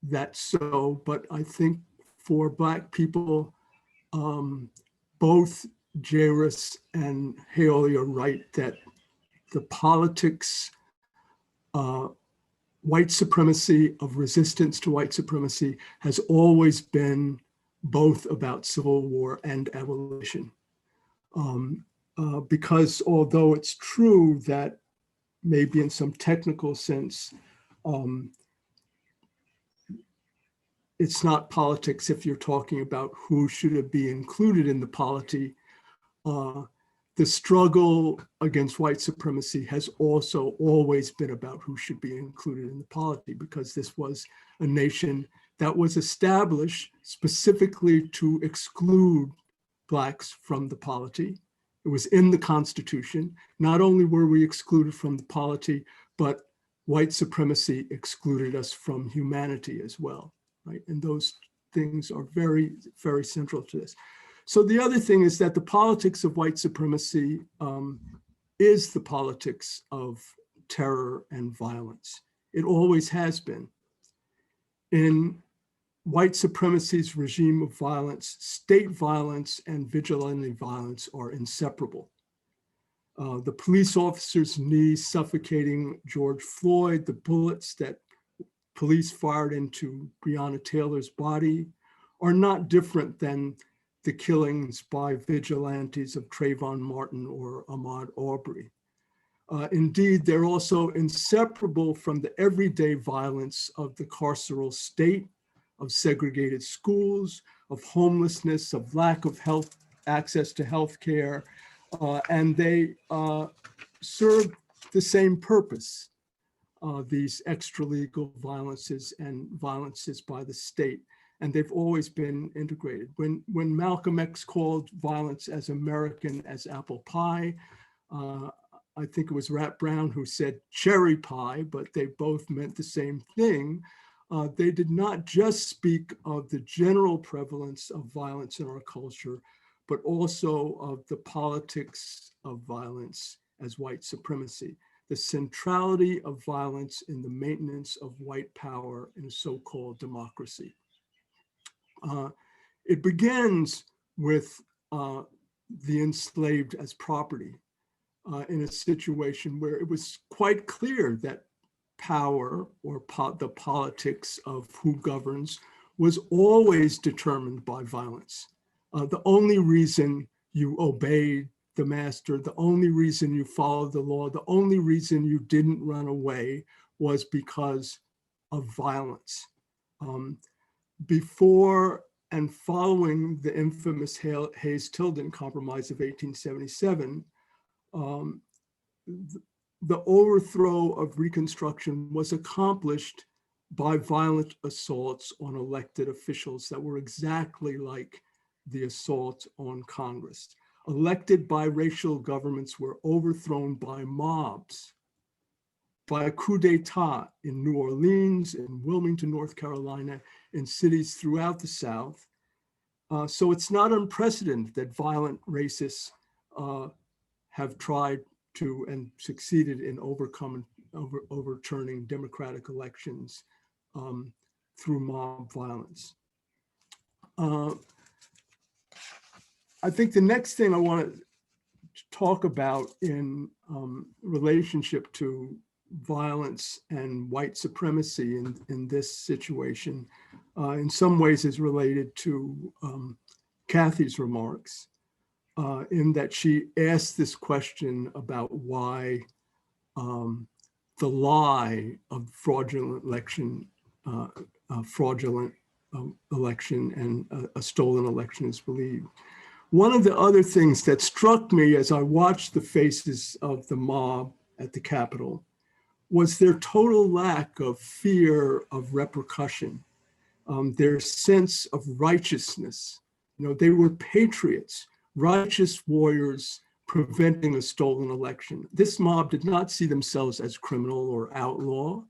[SPEAKER 6] that's so, but I think for Black people, both Jairus and Heoli are right that the politics, white supremacy, of resistance to white supremacy has always been both about civil war and abolition. Because although it's true that maybe in some technical sense, it's not politics if you're talking about who should be included in the polity. The struggle against white supremacy has also always been about who should be included in the polity, because this was a nation that was established specifically to exclude Blacks from the polity. It was in the Constitution. Not only were we excluded from the polity, but white supremacy excluded us from humanity as well, right? And those things are very, very central to this. So the other thing is that the politics of white supremacy is the politics of terror and violence. It always has been. In white supremacy's regime of violence, state violence and vigilante violence are inseparable. The police officer's knees suffocating George Floyd, the bullets that police fired into Breonna Taylor's body are not different than the killings by vigilantes of Trayvon Martin or Ahmaud Arbery. Indeed, they're also inseparable from the everyday violence of the carceral state, of segregated schools, of homelessness, of lack of health access to health care, and they serve the same purpose, these extra-legal violences and violences by the state. And they've always been integrated. When Malcolm X called violence as American as apple pie, I think it was Rat Brown who said cherry pie, but they both meant the same thing. They did not just speak of the general prevalence of violence in our culture, but also of the politics of violence as white supremacy, the centrality of violence in the maintenance of white power in a so-called democracy. It begins with the enslaved as property in a situation where it was quite clear that power or the politics of who governs was always determined by violence. The only reason you obeyed the master, the only reason you followed the law, the only reason you didn't run away was because of violence. Before and following the infamous Hayes-Tilden Compromise of 1877, the overthrow of Reconstruction was accomplished by violent assaults on elected officials that were exactly like the assault on Congress. Elected biracial governments were overthrown by mobs, by a coup d'etat in New Orleans, in Wilmington, North Carolina, in cities throughout the South. So it's not unprecedented that violent racists have tried to and succeeded in overturning democratic elections through mob violence. I think the next thing I want to talk about in relationship to violence and white supremacy in this situation, in some ways is related to Kathy's remarks, in that she asked this question about why the lie of fraudulent election and a stolen election is believed. One of the other things that struck me as I watched the faces of the mob at the Capitol was their total lack of fear of repercussion, their sense of righteousness. You know, they were patriots, righteous warriors preventing a stolen election. This mob did not see themselves as criminal or outlaw.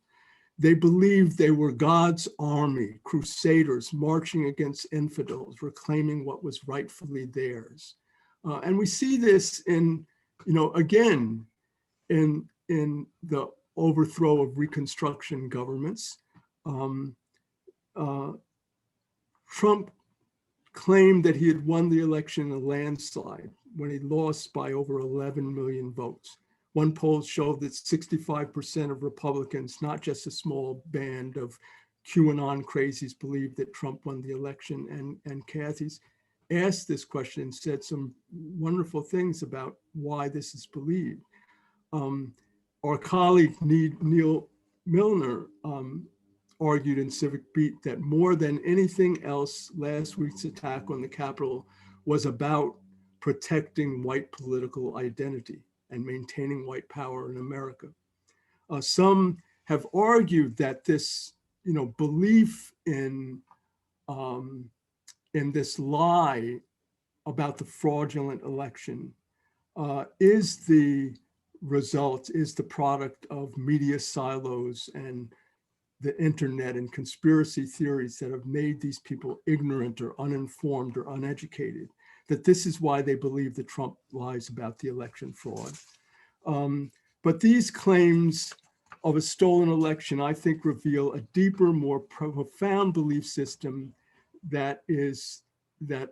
[SPEAKER 6] They believed they were God's army, crusaders marching against infidels, reclaiming what was rightfully theirs. And we see this in, again, in the overthrow of Reconstruction governments. Trump claimed that he had won the election in a landslide when he lost by over 11 million votes. One poll showed that 65% of Republicans, not just a small band of QAnon crazies, believed that Trump won the election. And Kathy's asked this question and said some wonderful things about why this is believed. Our colleague Neil Milner argued in Civic Beat that more than anything else, last week's attack on the Capitol was about protecting white political identity and maintaining white power in America. Some have argued that this, belief in this lie about the fraudulent election is the result, is the product of media silos and the internet and conspiracy theories that have made these people ignorant or uninformed or uneducated, that this is why they believe that Trump lies about the election fraud. But these claims of a stolen election, I think, reveal a deeper, more profound belief system that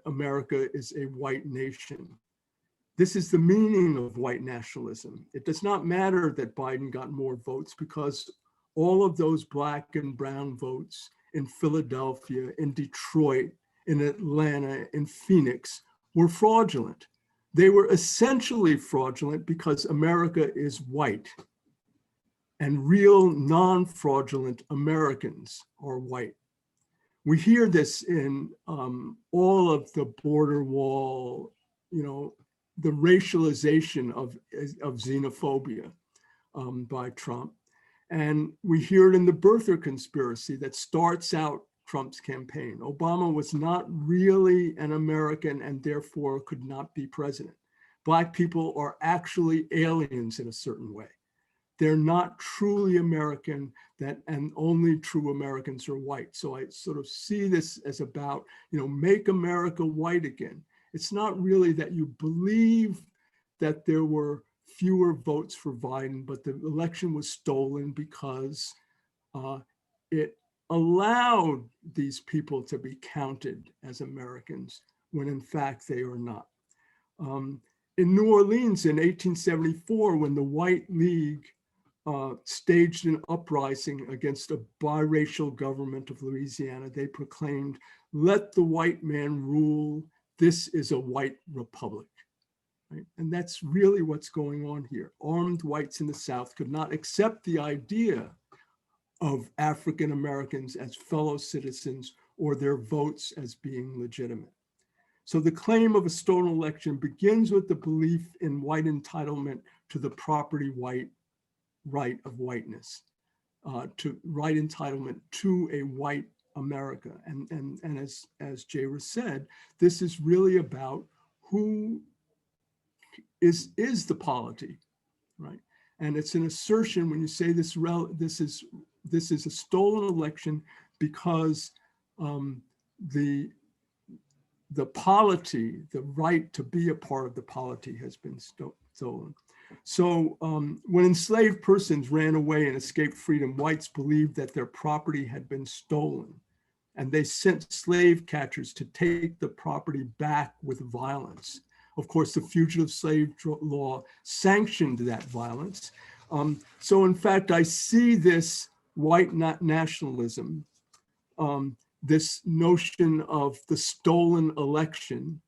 [SPEAKER 6] America is a white nation. This is the meaning of white nationalism. It does not matter that Biden got more votes, because all of those Black and brown votes in Philadelphia, in Detroit, in Atlanta, in Phoenix were fraudulent. They were essentially fraudulent because America is white, and real non-fraudulent Americans are white. We hear this in all of the border wall, racialization of xenophobia by Trump. And we hear it in the birther conspiracy that starts out Trump's campaign. Obama was not really an American and therefore could not be president. Black people are actually aliens in a certain way. They're not truly American, and only true Americans are white. So I sort of see this as about, make America white again. It's not really that you believe that there were fewer votes for Biden, but the election was stolen because it allowed these people to be counted as Americans when in fact they are not. In New Orleans in 1874, when the White League staged an uprising against a biracial government of Louisiana, they proclaimed, "Let the white man rule. This is a white republic." Right? And that's really what's going on here. Armed whites in the South could not accept the idea of African Americans as fellow citizens or their votes as being legitimate. So the claim of a stolen election begins with the belief in white entitlement to the property right of whiteness, to right entitlement to a white America. And as Jairus said, this is really about who is the polity, right? And it's an assertion when you say this is a stolen election because the polity, the right to be a part of the polity has been stolen. So when enslaved persons ran away and escaped freedom, whites believed that their property had been stolen, and they sent slave catchers to take the property back with violence. Of course, the fugitive slave law sanctioned that violence. So in fact, I see this white nationalism, this notion of the stolen election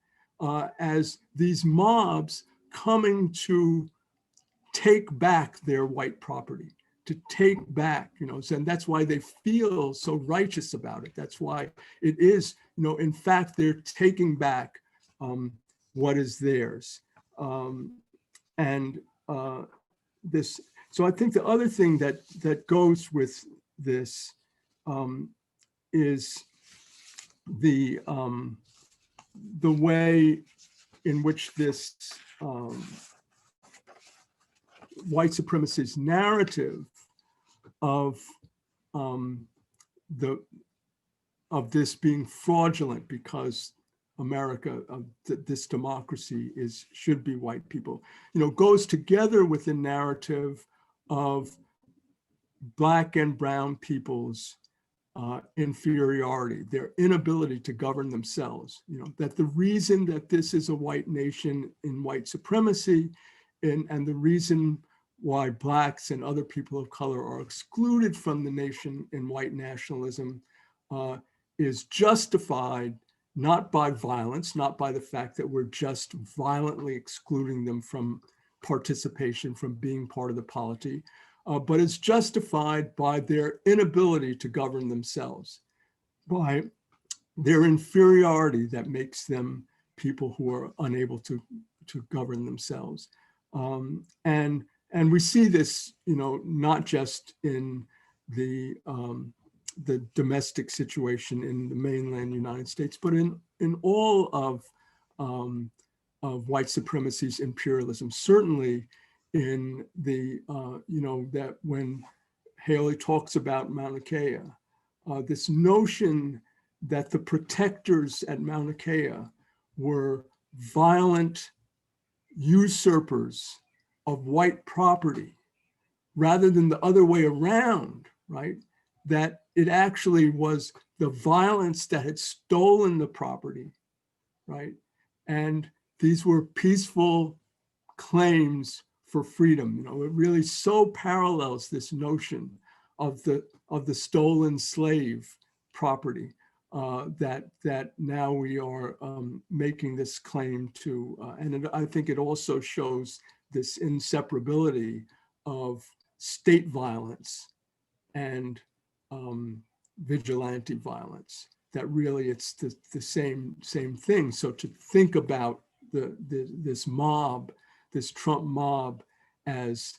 [SPEAKER 6] as these mobs coming to take back their white property, to take back, and that's why they feel so righteous about it. That's why it is, in fact, they're taking back what is theirs. This, so I think the other thing that goes with this is the way in which this white supremacist narrative of this being fraudulent because America, this democracy should be white people, goes together with the narrative of Black and brown people's inferiority, their inability to govern themselves, that the reason that this is a white nation in white supremacy and the reason why Blacks and other people of color are excluded from the nation in white nationalism is justified not by violence, not by the fact that we're just violently excluding them from participation, from being part of the polity, but it's justified by their inability to govern themselves, by their inferiority that makes them people who are unable to govern themselves. And we see this, not just in the domestic situation in the mainland United States, but in all of white supremacy's imperialism. Certainly in the, that when Haley talks about Mauna Kea, this notion that the protectors at Mauna Kea were violent usurpers of white property, rather than the other way around, right? That it actually was the violence that had stolen the property, right? And these were peaceful claims for freedom. It really so parallels this notion of the stolen slave property that now we are making this claim to, and I think it also shows this inseparability of state violence and vigilante violence, that really it's the same thing. So to think about this mob, this Trump mob, as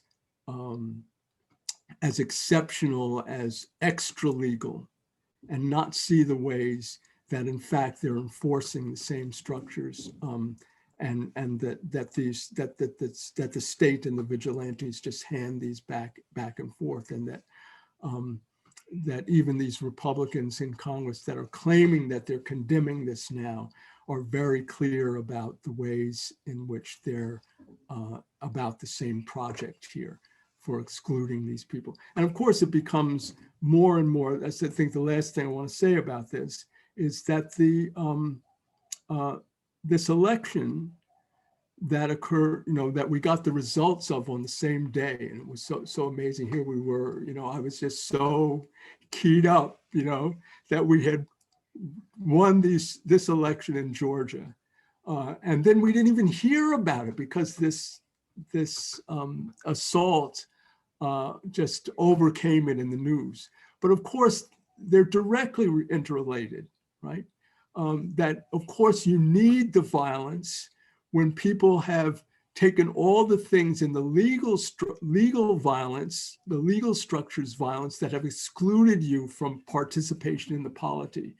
[SPEAKER 6] exceptional, as extra legal, and not see the ways that in fact they're enforcing the same structures, and that the state and the vigilantes just hand these back and forth, and that even these Republicans in Congress that are claiming that they're condemning this now are very clear about the ways in which they're about the same project here for excluding these people. And of course, it becomes more and more, I think the last thing I want to say about this is that this election that occurred, that we got the results of on the same day, and it was so amazing. Here we were, I was just so keyed up, that we had won this election in Georgia, and then we didn't even hear about it because this assault just overcame it in the news. But of course, they're directly interrelated, right? That of course you need the violence when people have taken all the things in the legal violence, the legal structures violence that have excluded you from participation in the polity,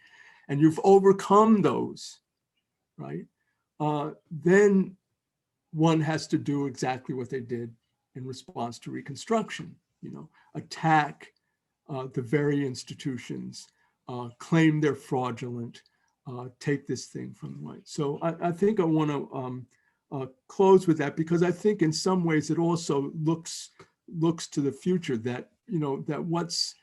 [SPEAKER 6] and you've overcome those, right? Then one has to do exactly what they did in response to Reconstruction, attack the very institutions, claim they're fraudulent, take this thing from the right. So I think I want to close with that, because I think in some ways it also looks to the future, that that what's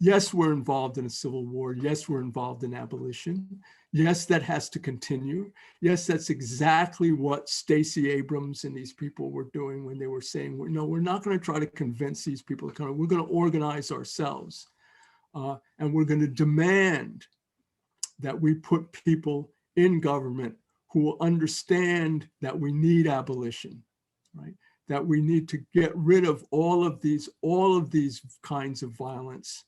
[SPEAKER 6] yes, we're involved in a civil war. Yes, we're involved in abolition. Yes, that has to continue. Yes, that's exactly what Stacey Abrams and these people were doing when they were saying, we're not going to try to convince these people to come. We're going to organize ourselves, and we're going to demand that we put people in government who will understand that we need abolition, right? That we need to get rid of all of these kinds of violence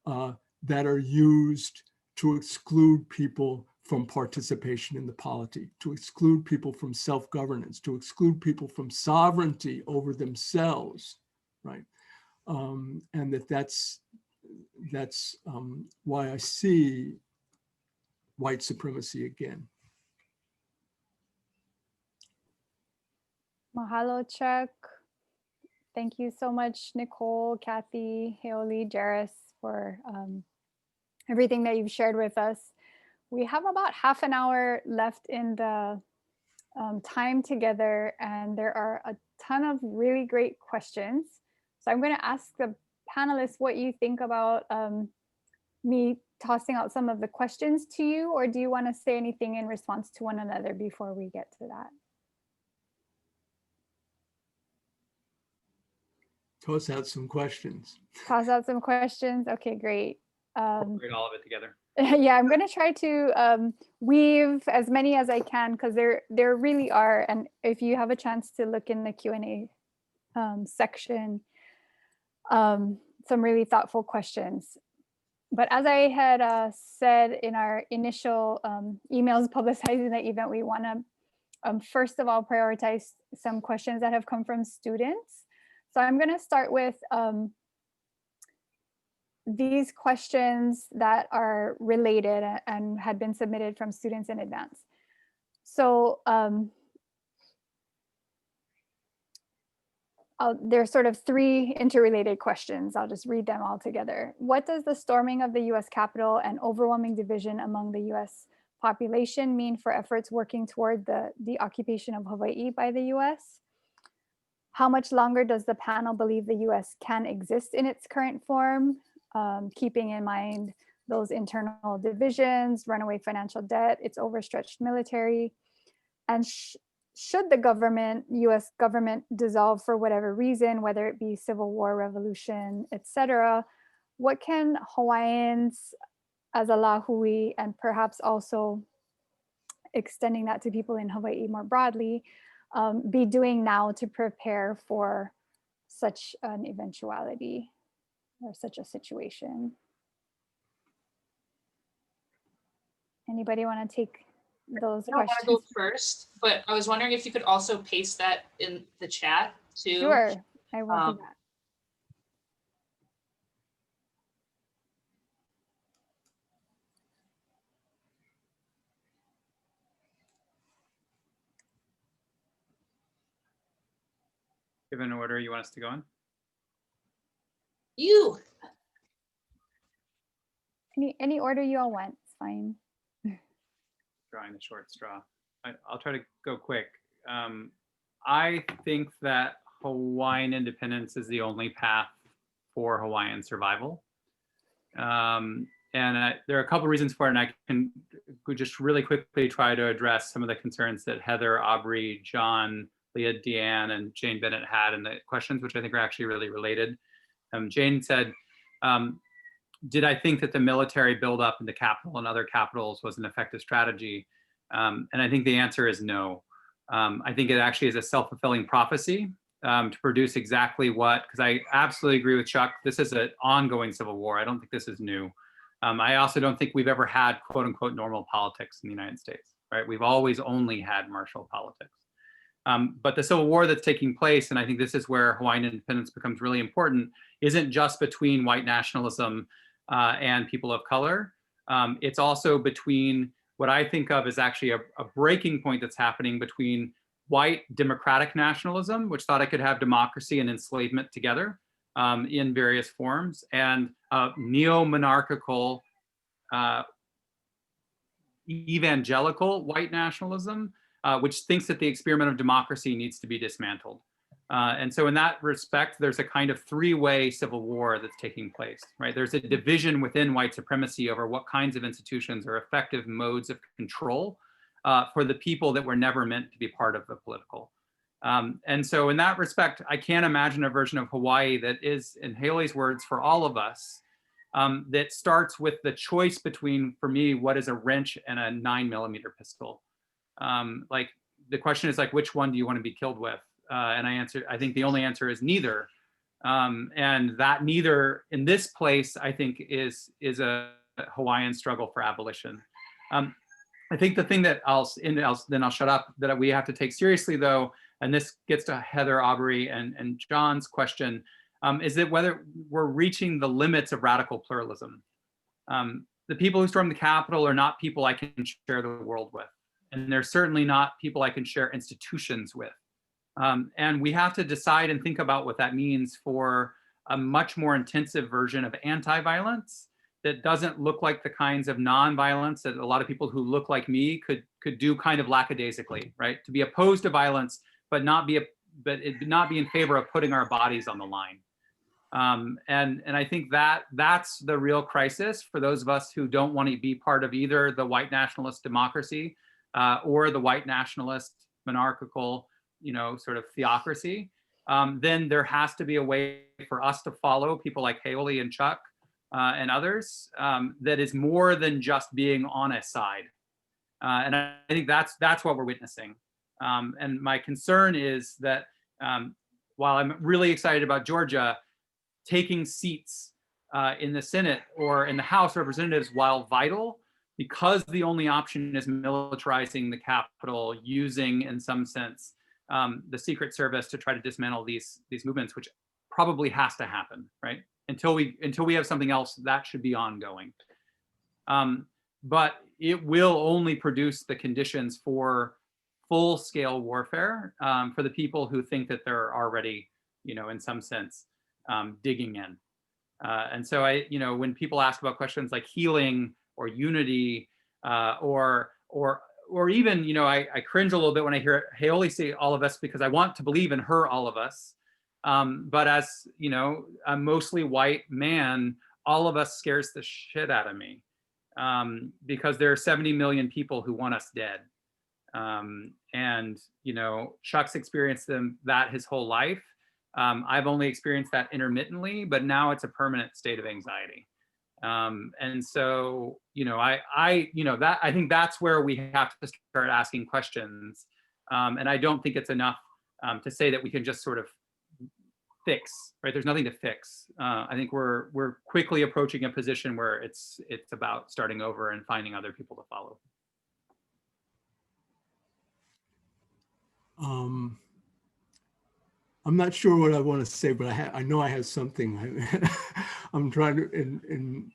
[SPEAKER 6] that are used to exclude people from participation in the polity, to exclude people from self-governance, to exclude people from sovereignty over themselves, right? And that's why I see white supremacy again.
[SPEAKER 1] Mahalo, Chuck. Thank you so much, Nicole, Kathy, Heoli, Jairus, for everything that you've shared with us. We have about half an hour left in the time together, and there are a ton of really great questions. So I'm going to ask the panelists what you think about me tossing out some of the questions to you, or do you want to say anything in response to one another before we get to that?
[SPEAKER 6] Toss out some questions.
[SPEAKER 1] Toss out some questions. Okay, great.
[SPEAKER 2] Incorporate all of it together.
[SPEAKER 1] Yeah, I'm going to try to weave as many as I can, because there really are. And if you have a chance to look in the Q&A section, some really thoughtful questions. But as I had said in our initial emails publicizing the event, we want to first of all prioritize some questions that have come from students. So I'm going to start with these questions that are related and had been submitted from students in advance. So there's sort of three interrelated questions. I'll just read them all together. What does the storming of the US Capitol and overwhelming division among the US population mean for efforts working toward the occupation of Hawaii by the US? How much longer does the panel believe the US can exist in its current form, keeping in mind those internal divisions, runaway financial debt, its overstretched military? And should the US government dissolve for whatever reason, whether it be civil war, revolution, etc., what can Hawaiians as a lahui, and perhaps also extending that to people in Hawaii more broadly, be doing now to prepare for such an eventuality or such a situation? Anybody want to take those
[SPEAKER 3] I don't want to
[SPEAKER 1] questions.
[SPEAKER 3] go first, but I was wondering if you could also paste that in the chat too.
[SPEAKER 1] Sure, I will do
[SPEAKER 3] Um,
[SPEAKER 1] that.
[SPEAKER 2] Give an order you want us to go in?
[SPEAKER 3] You.
[SPEAKER 1] Any order you all want, it's fine.
[SPEAKER 2] Drawing the short straw. I'll try to go quick. I think that Hawaiian independence is the only path for Hawaiian survival. There are a couple of reasons for it, and I can just really quickly try to address some of the concerns that Heather, Aubrey, John, Leah, Deanne, and Jane Bennett had in the questions, which I think are actually really related. Jane said, did I think that the military buildup in the capital and other capitals was an effective strategy? And I think the answer is no. I think it actually is a self-fulfilling prophecy to produce exactly what, because I absolutely agree with Chuck, this is an ongoing civil war. I don't think this is new. I also don't think we've ever had quote unquote normal politics in the United States, right? We've always only had martial politics. But the civil war that's taking place, and I think this is where Hawaiian independence becomes really important, isn't just between white nationalism and people of color. It's also between what I think of as actually a breaking point that's happening between white democratic nationalism, which thought it could have democracy and enslavement together in various forms, and neo-monarchical evangelical white nationalism, which thinks that the experiment of democracy needs to be dismantled. And so in that respect, there's a kind of three-way civil war that's taking place, right? There's a division within white supremacy over what kinds of institutions are effective modes of control for the people that were never meant to be part of the political. And so in that respect, I can't imagine a version of Hawaii that is, in Haley's words, for all of us, that starts with the choice between, for me, what is a wrench and a 9mm pistol. Like the question is like, which one do you want to be killed with? And I think the only answer is neither. And that neither in this place, I think is a Hawaiian struggle for abolition. I think the thing that then I'll shut up, that we have to take seriously though, and this gets to Heather, Aubrey, and John's question, is that whether we're reaching the limits of radical pluralism. The people who stormed the Capitol are not people I can share the world with. And they're certainly not people I can share institutions with. And we have to decide and think about what that means for a much more intensive version of anti-violence that doesn't look like the kinds of non-violence that a lot of people who look like me could do kind of lackadaisically, right? To be opposed to violence, but not be in favor of putting our bodies on the line. And I think that's the real crisis for those of us who don't want to be part of either the white nationalist democracy or the white nationalist monarchical, sort of theocracy. Then there has to be a way for us to follow people like Heoli and Chuck and others that is more than just being on a side. And I think that's what we're witnessing. And my concern is that while I'm really excited about Georgia taking seats in the Senate or in the House of Representatives, while vital, because the only option is militarizing the Capitol, using, in some sense, the Secret Service to try to dismantle these movements, which probably has to happen, right? Until we have something else, that should be ongoing. But it will only produce the conditions for full-scale warfare for the people who think that they're already, in some sense, digging in. And so when people ask about questions like healing or unity or even, I cringe a little bit when I hear Heoli say all of us, because I want to believe in her all of us. But as, a mostly white man, all of us scares the shit out of me because there are 70 million people who want us dead. And, Chuck's experienced that his whole life. I've only experienced that intermittently, but now it's a permanent state of anxiety. And so, I think that's where we have to start asking questions. And I don't think it's enough to say that we can just sort of fix, right? There's nothing to fix. I think we're quickly approaching a position where it's about starting over and finding other people to follow.
[SPEAKER 6] I'm not sure what I want to say, but I know I have something. I'm trying to,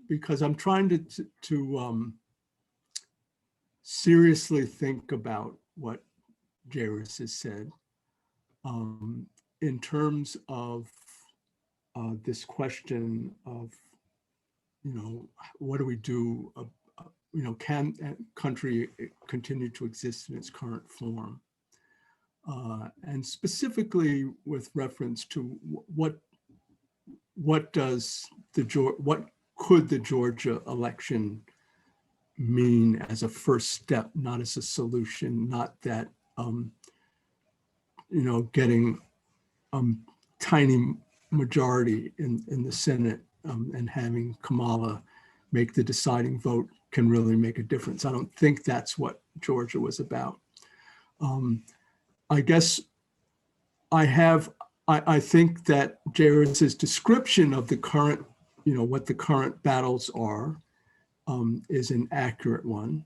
[SPEAKER 6] because I'm trying to seriously think about what Jairus has said in terms of this question of, what do we do? Can a country continue to exist in its current form? And specifically with reference to what could the Georgia election mean as a first step, not as a solution, not that getting tiny majority in the Senate and having Kamala make the deciding vote can really make a difference. I don't think that's what Georgia was about. I guess I think that Jairus's description of the current, what the current battles are, is an accurate one.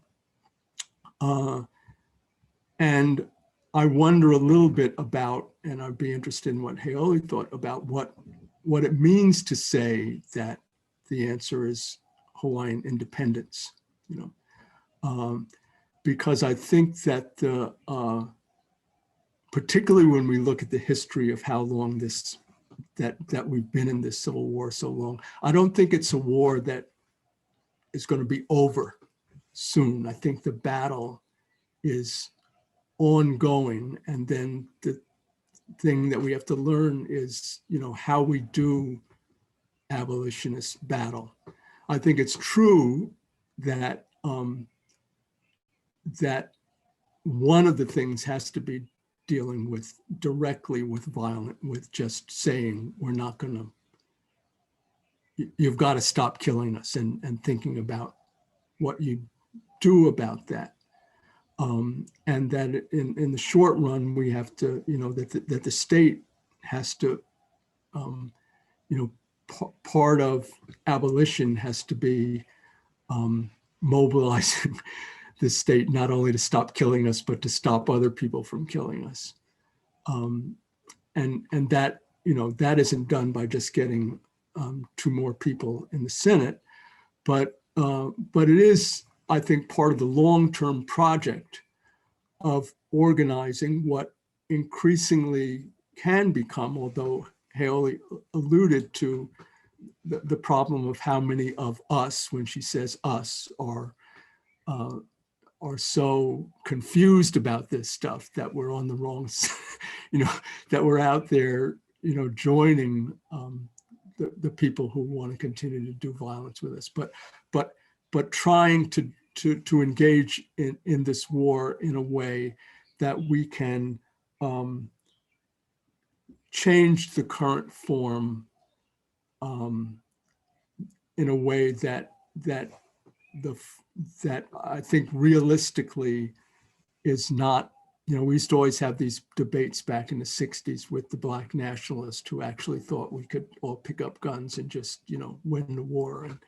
[SPEAKER 6] And I wonder a little bit about, and I'd be interested in what Heoli thought about what it means to say that the answer is Hawaiian independence, because I think that particularly when we look at the history of how long that we've been in this civil war so long, I don't think it's a war that is going to be over soon. I think the battle is ongoing, and then the thing that we have to learn is, how we do abolitionist battle. I think it's true that that one of the things has to be dealing with directly with just saying we're not going to. You've got to stop killing us, and thinking about what you do about that. And that in the short run, we have to, that the state has to, part of abolition has to be mobilizing the state not only to stop killing us, but to stop other people from killing us. And that, that isn't done by just getting 2 more people in the Senate, but it is, I think, part of the long-term project of organizing what increasingly can become, although Heoli alluded to the problem of how many of us, when she says us, are so confused about this stuff that we're on the wrong, that we're out there, joining the people who want to continue to do violence with us, but trying to engage in this war in a way that we can change the current form in a way that I think realistically is not, we used to always have these debates back in the 60s with the Black nationalists who actually thought we could all pick up guns and just, win the war. And,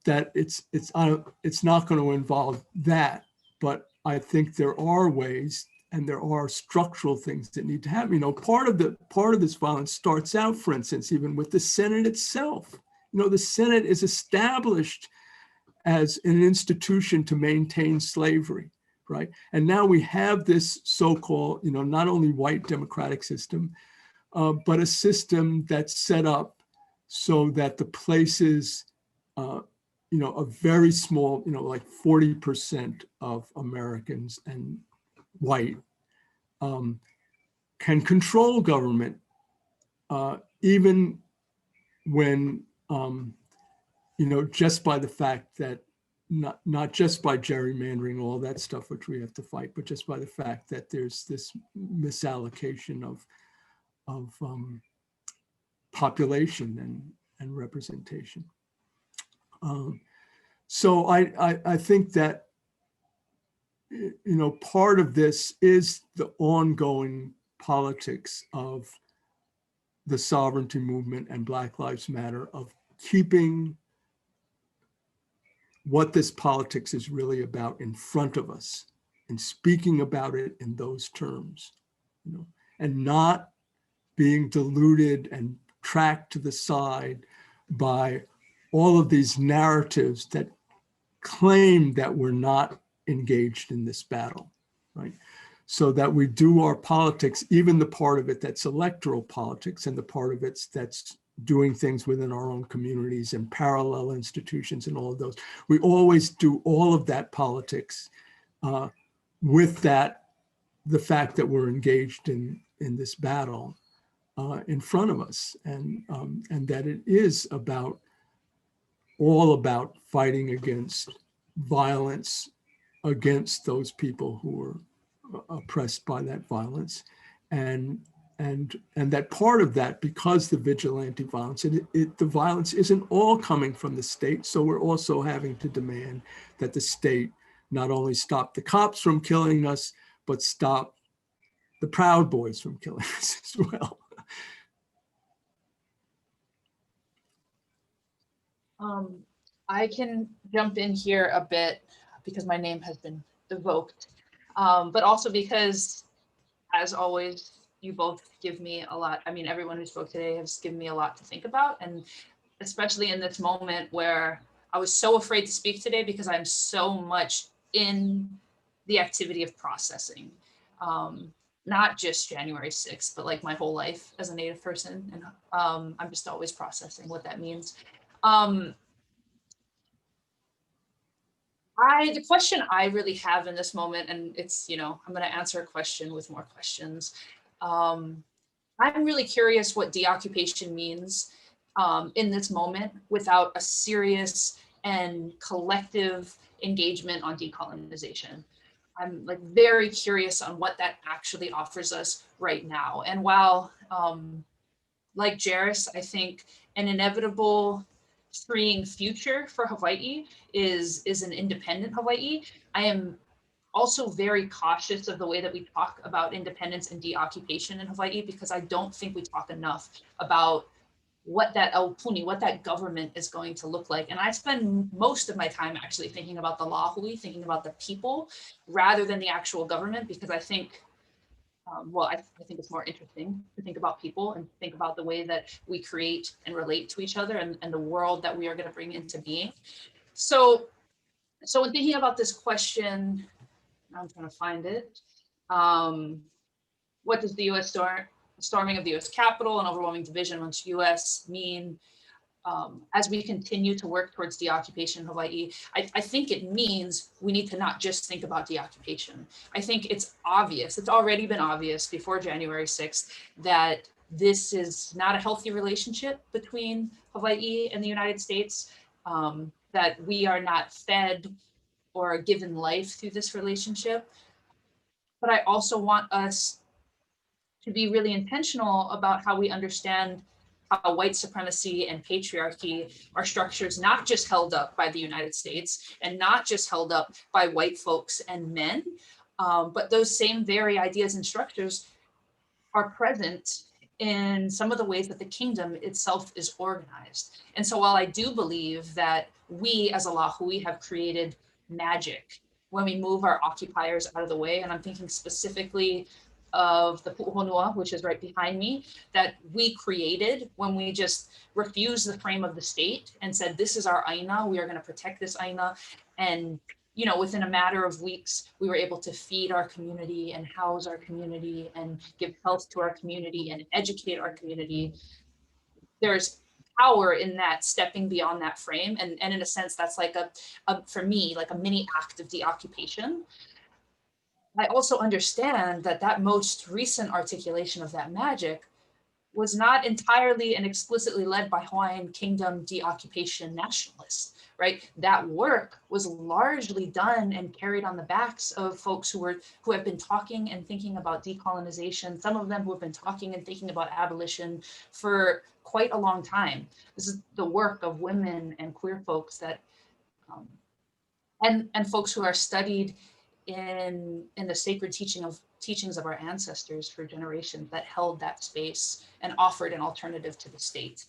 [SPEAKER 6] that it's not going to involve that, but I think there are ways and there are structural things that need to happen. Part of this violence starts out, for instance, even with the Senate itself. The Senate is established as an institution to maintain slavery, right? And now we have this so-called, not only white democratic system, but a system that's set up so that the places, a very small, like 40% of Americans and white can control government, even when, just by the fact that not just by gerrymandering, all that stuff, which we have to fight, but just by the fact that there's this misallocation of population and representation. So I think that, part of this is the ongoing politics of the sovereignty movement and Black Lives Matter, of keeping what this politics is really about in front of us, and speaking about it in those terms, and not being diluted and tracked to the side by all of these narratives that claim that we're not engaged in this battle, right? So that we do our politics, even the part of it that's electoral politics and the part of it that's doing things within our own communities and parallel institutions and all of those. We always do all of that politics with the fact that we're engaged in this battle in front of us, and that it is all about fighting against violence against those people who are oppressed by that violence, and that part of that, because the vigilante violence, the violence isn't all coming from the state. So we're also having to demand that the state not only stop the cops from killing us, but stop the Proud Boys from killing us as well.
[SPEAKER 3] I can jump in here a bit because my name has been evoked, but also because, as always, you both give me a lot. I mean, everyone who spoke today has given me a lot to think about, and especially in this moment where I was so afraid to speak today because I'm so much in the activity of processing, not just January 6th, but like my whole life as a Native person, and I'm just always processing what that means. The question I really have in this moment, and it's, I'm going to answer a question with more questions. I'm really curious what deoccupation means in this moment without a serious and collective engagement on decolonization. I'm like very curious on what that actually offers us right now. And while, like Jairus, I think an inevitable freeing future for Hawaii is an independent Hawaii, I am also very cautious of the way that we talk about independence and deoccupation in Hawaii, because I don't think we talk enough about what that aupuni, what that government is going to look like. And I spend most of my time actually thinking about the lahui, thinking about the people rather than the actual government, because I think I think it's more interesting to think about people and think about the way that we create and relate to each other and the world that we are going to bring into being. So in thinking about this question, I'm trying to find it. What does the U.S. storming of the U.S. Capitol and overwhelming division amongst U.S. mean as we continue to work towards deoccupation in Hawaii? I think it means we need to not just think about deoccupation. I think it's obvious, it's already been obvious before January 6th that this is not a healthy relationship between Hawaii and the United States, that we are not fed or given life through this relationship. But I also want us to be really intentional about how we understand how white supremacy and patriarchy are structures not just held up by the United States and not just held up by white folks and men, but those same very ideas and structures are present in some of the ways that the kingdom itself is organized. And so while I do believe that we as a lahui have created magic when we move our occupiers out of the way, and I'm thinking specifically of the pu'uhonua, which is right behind me, that we created when we just refused the frame of the state and said, this is our aina, we are going to protect this aina. And within a matter of weeks, we were able to feed our community and house our community and give health to our community and educate our community. There's power in that, stepping beyond that frame. And in a sense, that's like for me, like a mini act of deoccupation. I also understand that most recent articulation of that magic was not entirely and explicitly led by Hawaiian Kingdom deoccupation nationalists, right? That work was largely done and carried on the backs of folks who have been talking and thinking about decolonization, some of them who have been talking and thinking about abolition for quite a long time. This is the work of women and queer folks that, and folks who are studied in the sacred teachings of our ancestors for generations that held that space and offered an alternative to the state.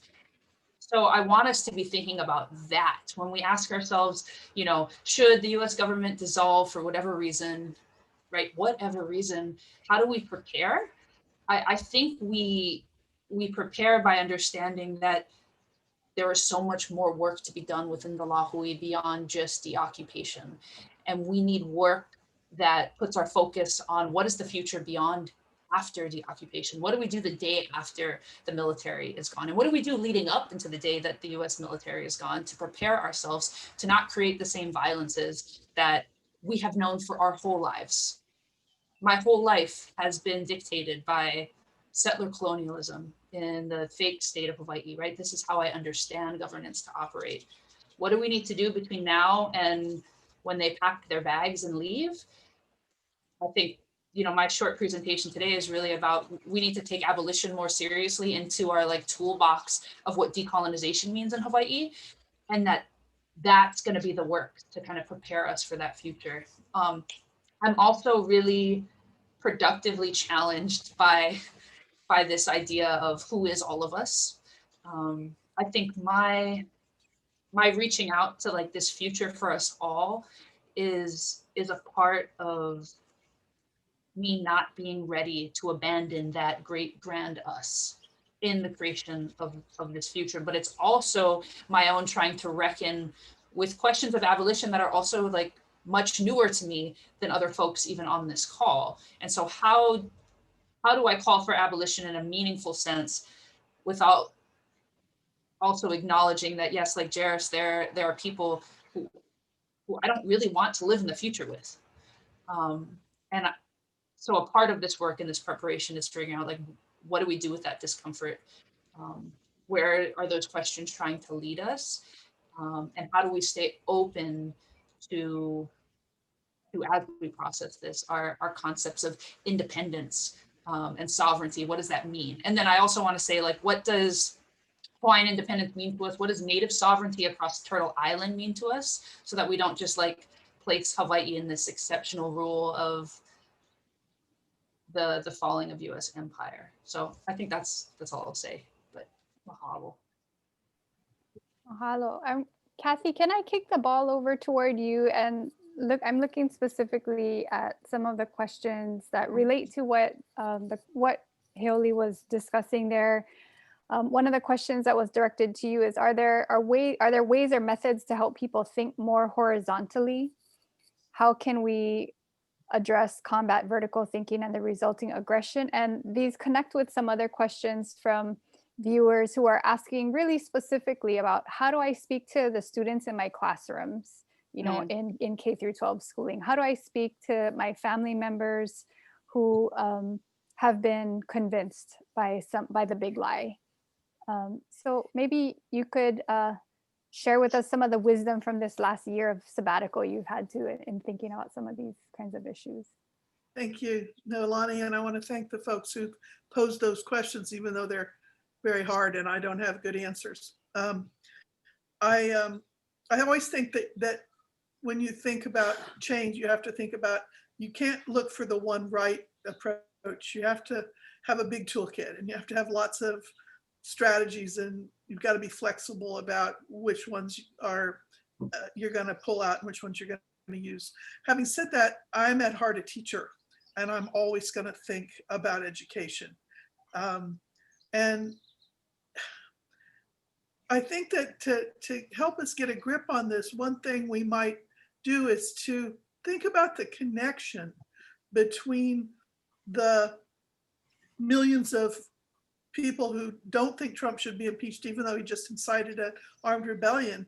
[SPEAKER 3] So I want us to be thinking about that when we ask ourselves, should the US government dissolve for whatever reason? right? Whatever reason, how do we prepare? I think we prepare by understanding that there is so much more work to be done within the Lahui beyond just the occupation. And we need work that puts our focus on what is the future beyond after the occupation? What do we do the day after the military is gone? And what do we do leading up into the day that the US military is gone to prepare ourselves to not create the same violences that we have known for our whole lives? My whole life has been dictated by settler colonialism in the fake state of Hawaii, right? This is how I understand governance to operate. What do we need to do between now and when they pack their bags and leave? I think, you know, my short presentation today is really about, we need to take abolition more seriously into our like toolbox of what decolonization means in Hawaii. And that's going to be the work to kind of prepare us for that future. I'm also really productively challenged by this idea of who is all of us. I think my reaching out to like this future for us all is a part of me not being ready to abandon that great grand us in the creation of this future. But it's also my own trying to reckon with questions of abolition that are also like much newer to me than other folks even on this call. And so how do I call for abolition in a meaningful sense without also acknowledging that, yes, like Jairus, there are people who I don't really want to live in the future with. So a part of this work and this preparation is figuring out like, what do we do with that discomfort? Where are those questions trying to lead us? And how do we stay open to as we process this, our concepts of independence and sovereignty? What does that mean? And then I also want to say, like, what does Hawaiian independence mean to us? What does native sovereignty across Turtle Island mean to us? So that we don't just like place Hawaii in this exceptional rule of the falling of US empire. So I think that's all I'll say, but mahalo.
[SPEAKER 1] Mahalo. Kathy, can I kick the ball over toward you? And look, I'm looking specifically at some of the questions that relate to what Heoli was discussing there. One of the questions that was directed to you is, are there ways or methods to help people think more horizontally? How can we address combat vertical thinking and the resulting aggression? And these connect with some other questions from viewers who are asking really specifically about, how do I speak to the students in my classrooms, you know, in K through 12 schooling? How do I speak to my family members who have been convinced by the big lie? So maybe you could share with us some of the wisdom from this last year of sabbatical you've had to in thinking about some of these kinds of issues.
[SPEAKER 4] Thank you, Noelani, and I want to thank the folks who posed those questions, even though they're very hard and I don't have good answers. I always think that when you think about change, you have to think about, you can't look for the one right approach. You have to have a big toolkit, and you have to have lots of strategies, and you've got to be flexible about which ones are you're going to pull out and which ones you're going to use. Having said that, I'm at heart a teacher, and I'm always going to think about education. And I think that to help us get a grip on this, one thing we might do is to think about the connection between the millions of people who don't think Trump should be impeached, even though he just incited an armed rebellion,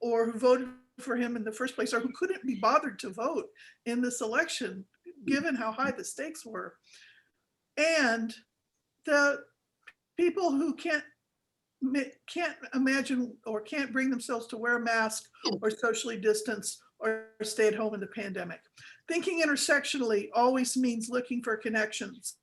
[SPEAKER 4] or who voted for him in the first place, or who couldn't be bothered to vote in this election, given how high the stakes were. And the people who can't imagine or can't bring themselves to wear a mask or socially distance or stay at home in the pandemic. Thinking intersectionally always means looking for connections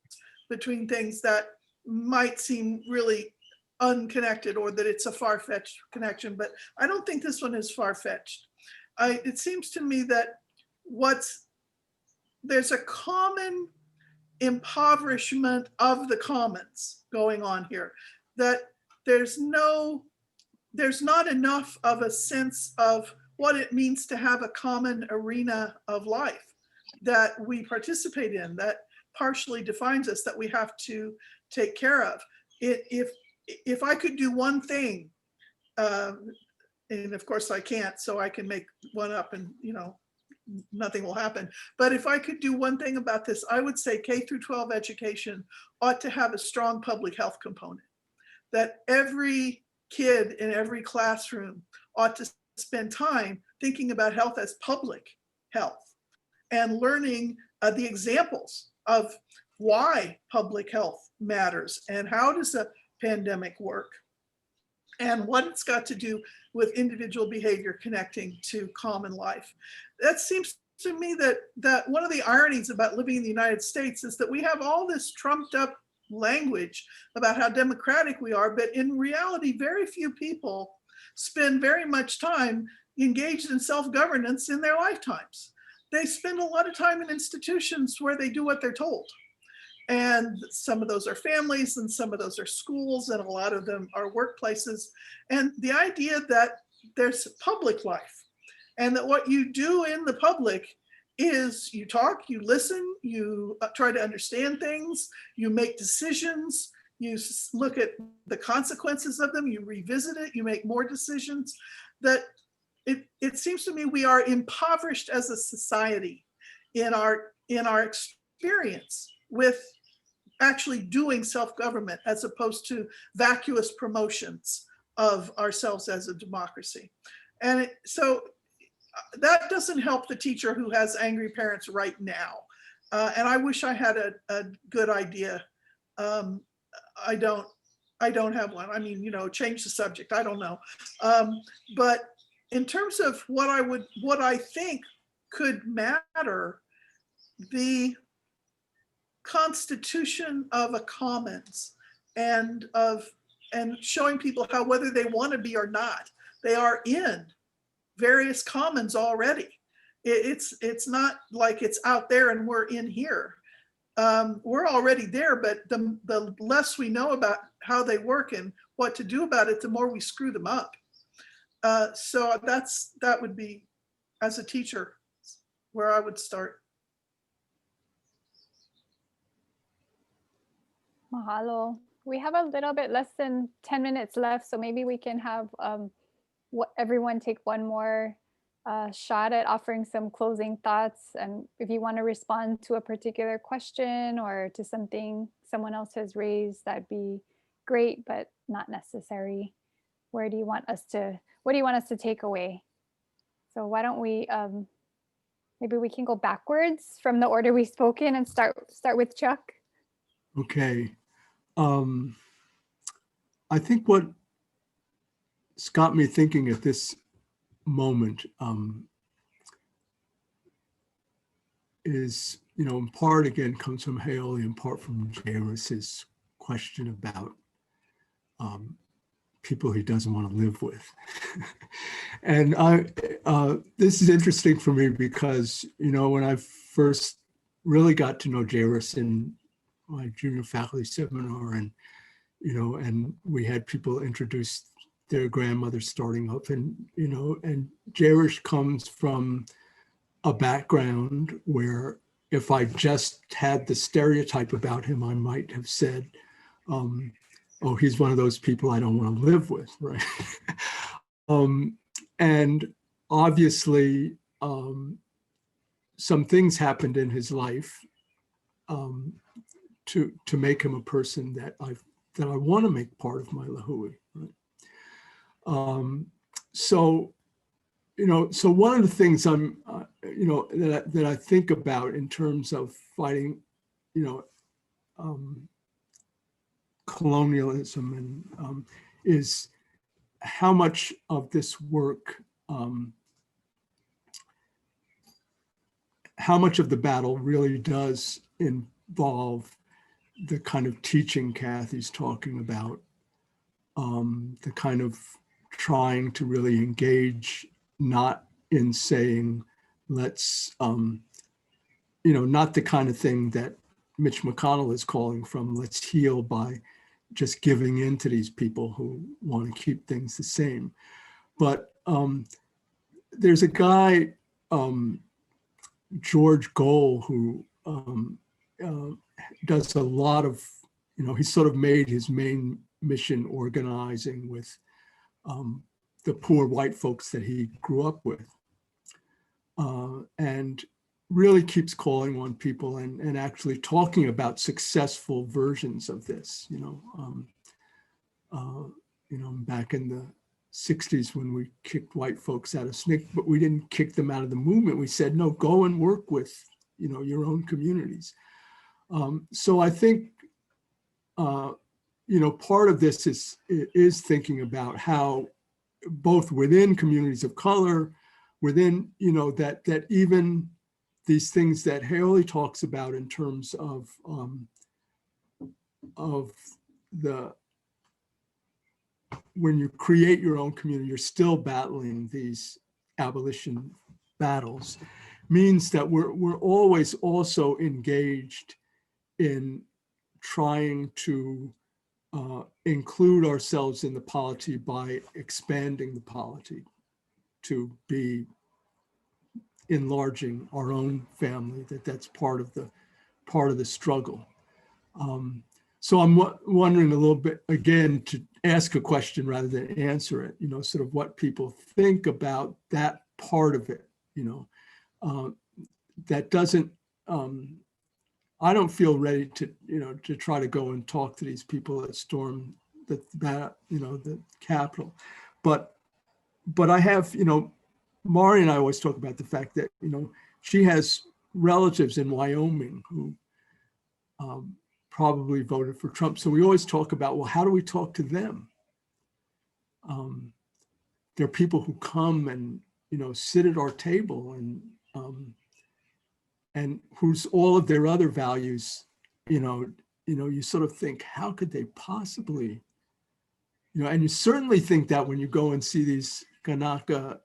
[SPEAKER 4] between things that might seem really unconnected, or that it's a far-fetched connection, but I don't think this one is far-fetched. It seems to me that there's a common impoverishment of the commons going on here, that there's not enough of a sense of what it means to have a common arena of life. that we participate in, that partially defines us, that we have to take care of. If I could do one thing, and of course I can't, so I can make one up and, you know, nothing will happen. But if I could do one thing about this, I would say K through 12 education ought to have a strong public health component, that every kid in every classroom ought to spend time thinking about health as public health and learning the examples of why public health matters and how does a pandemic work and what it's got to do with individual behavior connecting to common life. That seems to me that one of the ironies about living in the United States is that we have all this trumped up language about how democratic we are, but in reality, very few people spend very much time engaged in self-governance in their lifetimes. They spend a lot of time in institutions where they do what they're told. And some of those are families and some of those are schools and a lot of them are workplaces. And the idea that there's public life and that what you do in the public is you talk, you listen, you try to understand things, you make decisions, you look at the consequences of them, you revisit it, you make more decisions. That it seems to me we are impoverished as a society in our experience with actually doing self-government as opposed to vacuous promotions of ourselves as a democracy. And so that doesn't help the teacher who has angry parents right now. And I wish I had a good idea. I don't have one. I mean, you know, change the subject. I don't know. But in terms of what I think could matter, the constitution of a commons and showing people how, whether they want to be or not, they are in various commons already. It's not like it's out there and we're in here. We're already there, but the less we know about how they work and what to do about it, the more we screw them up. So that would be, as a teacher, where I would start.
[SPEAKER 1] Mahalo. We have a little bit less than 10 minutes left, so maybe we can have everyone take one more shot at offering some closing thoughts. And if you want to respond to a particular question or to something someone else has raised, that'd be great, but not necessary. What do you want us to take away? So why don't we, maybe we can go backwards from the order we spoke in and start with Chuck.
[SPEAKER 6] Okay. I think what's got me thinking at this moment is, you know, in part again comes from Heoli, in part from Jairus's question about people he doesn't want to live with. And this is interesting for me because, you know, when I first really got to know Jairus in my junior faculty seminar, and, you know, and we had people introduce their grandmother starting up, and, you know, and Jairus comes from a background where if I just had the stereotype about him, I might have said, oh, he's one of those people I don't want to live with, right? And obviously, some things happened in his life to make him a person that I want to make part of my lahui, right? So, you know, so one of the things I'm, you know, that I think about in terms of fighting, you know, colonialism and is how much of this work, how much of the battle really does involve the kind of teaching Kathy's talking about, the kind of trying to really engage, not in saying, let's, you know, not the kind of thing that Mitch McConnell is calling from, let's heal by just giving in to these people who want to keep things the same. But there's a guy George Gohl, who does a lot of, he sort of made his main mission organizing with the poor white folks that he grew up with, and really keeps calling on people and actually talking about successful versions of this, back in the 60s when we kicked white folks out of SNCC, but we didn't kick them out of the movement. We said, no, go and work with, your own communities. So I think, part of this is thinking about how both within communities of color, within, that even these things that Heoli talks about in terms of when you create your own community, you're still battling these abolition battles, means that we're always also engaged in trying to include ourselves in the polity by expanding the polity to be enlarging our own family, that's part of the struggle. So I'm wondering a little bit, again, to ask a question rather than answer it, sort of what people think about that part of it, that doesn't, I don't feel ready to, to try to go and talk to these people that stormed the Capitol. But I have, Mari and I always talk about the fact that, she has relatives in Wyoming who probably voted for Trump. So we always talk about, well, how do we talk to them? There are people who come and, sit at our table and whose all of their other values, you sort of think, how could they possibly, and you certainly think that when you go and see these Kanaka,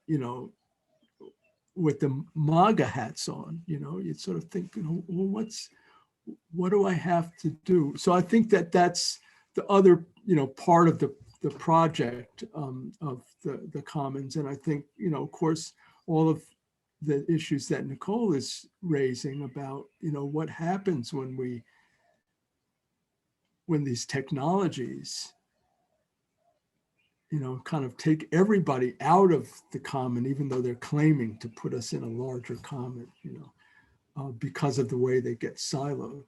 [SPEAKER 6] with the MAGA hats on, you sort of think, well, what do I have to do? So I think that's the other, part of the project of the Commons. And I think, of course, all of the issues that Nicole is raising about, what happens when these technologies, kind of take everybody out of the common, even though they're claiming to put us in a larger common, because of the way they get siloed.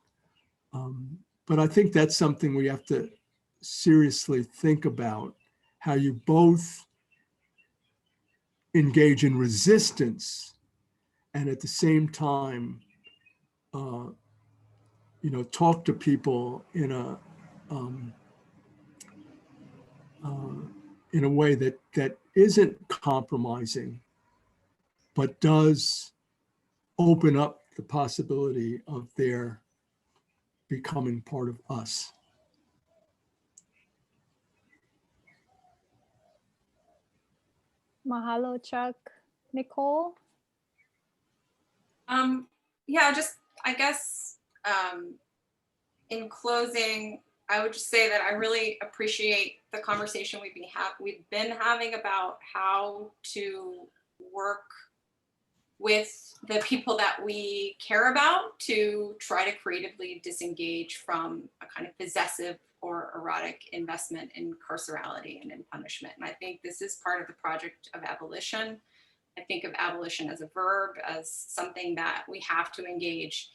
[SPEAKER 6] But I think that's something we have to seriously think about, how you both engage in resistance and at the same time, talk to people in a way that isn't compromising, but does open up the possibility of their becoming part of us.
[SPEAKER 1] Mahalo, Chuck. Nicole?
[SPEAKER 5] Yeah, just, I guess, in closing, I would just say that I really appreciate the conversation we've been having about how to work with the people that we care about to try to creatively disengage from a kind of possessive or erotic investment in carcerality and in punishment. And I think this is part of the project of abolition. I think of abolition as a verb, as something that we have to engage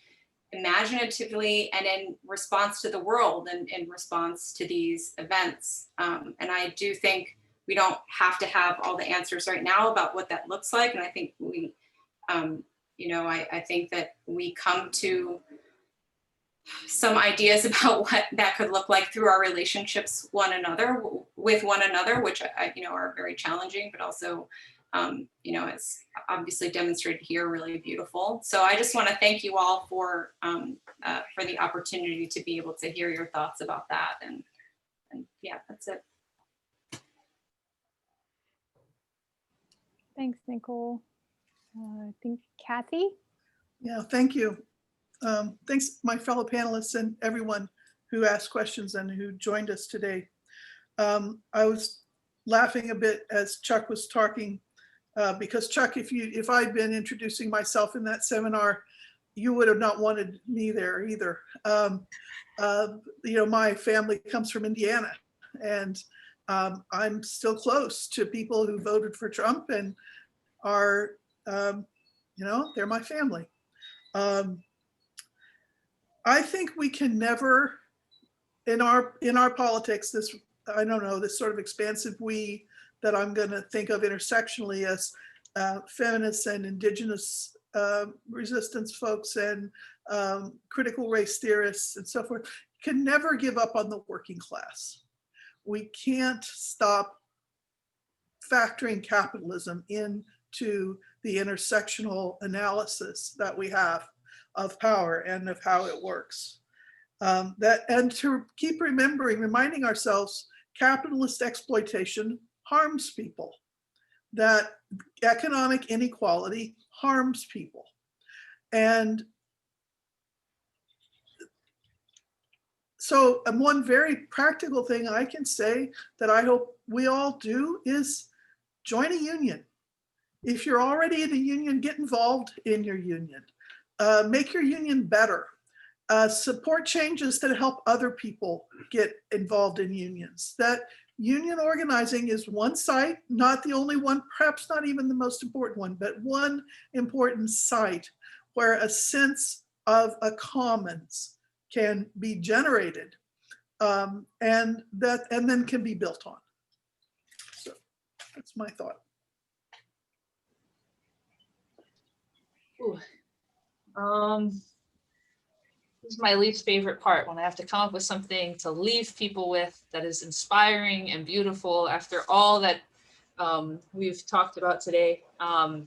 [SPEAKER 5] imaginatively and in response to the world and in response to these events. And I do think we don't have to have all the answers right now about what that looks like. And I think we, I think that we come to some ideas about what that could look like through our relationships with one another, which are very challenging, but also, it's obviously demonstrated here, really beautiful. So I just want to thank you all for the opportunity to be able to hear your thoughts about that. And yeah, that's it.
[SPEAKER 1] Thanks, Nicole. I think Kathy?
[SPEAKER 4] Yeah, thank you. Thanks, my fellow panelists and everyone who asked questions and who joined us today. I was laughing a bit as Chuck was talking Because Chuck, if I'd been introducing myself in that seminar, you would have not wanted me there either. My family comes from Indiana, and I'm still close to people who voted for Trump and are, they're my family. I think we can never, in our politics, this sort of expansive we that I'm going to think of intersectionally as feminists and indigenous resistance folks and critical race theorists and so forth, can never give up on the working class. We can't stop factoring capitalism into the intersectional analysis that we have of power and of how it works. And to keep reminding ourselves, capitalist exploitation harms people, that economic inequality harms people. And so one very practical thing I can say that I hope we all do is join a union. If you're already in a union, get involved in your union. Make your union better. Support changes that help other people get involved in unions. That union organizing is one site, not the only one, perhaps not even the most important one, but one important site where a sense of a commons can be generated and then can be built on. So that's my thought.
[SPEAKER 3] Ooh. This is my least favorite part, when I have to come up with something to leave people with that is inspiring and beautiful after all that we've talked about today. I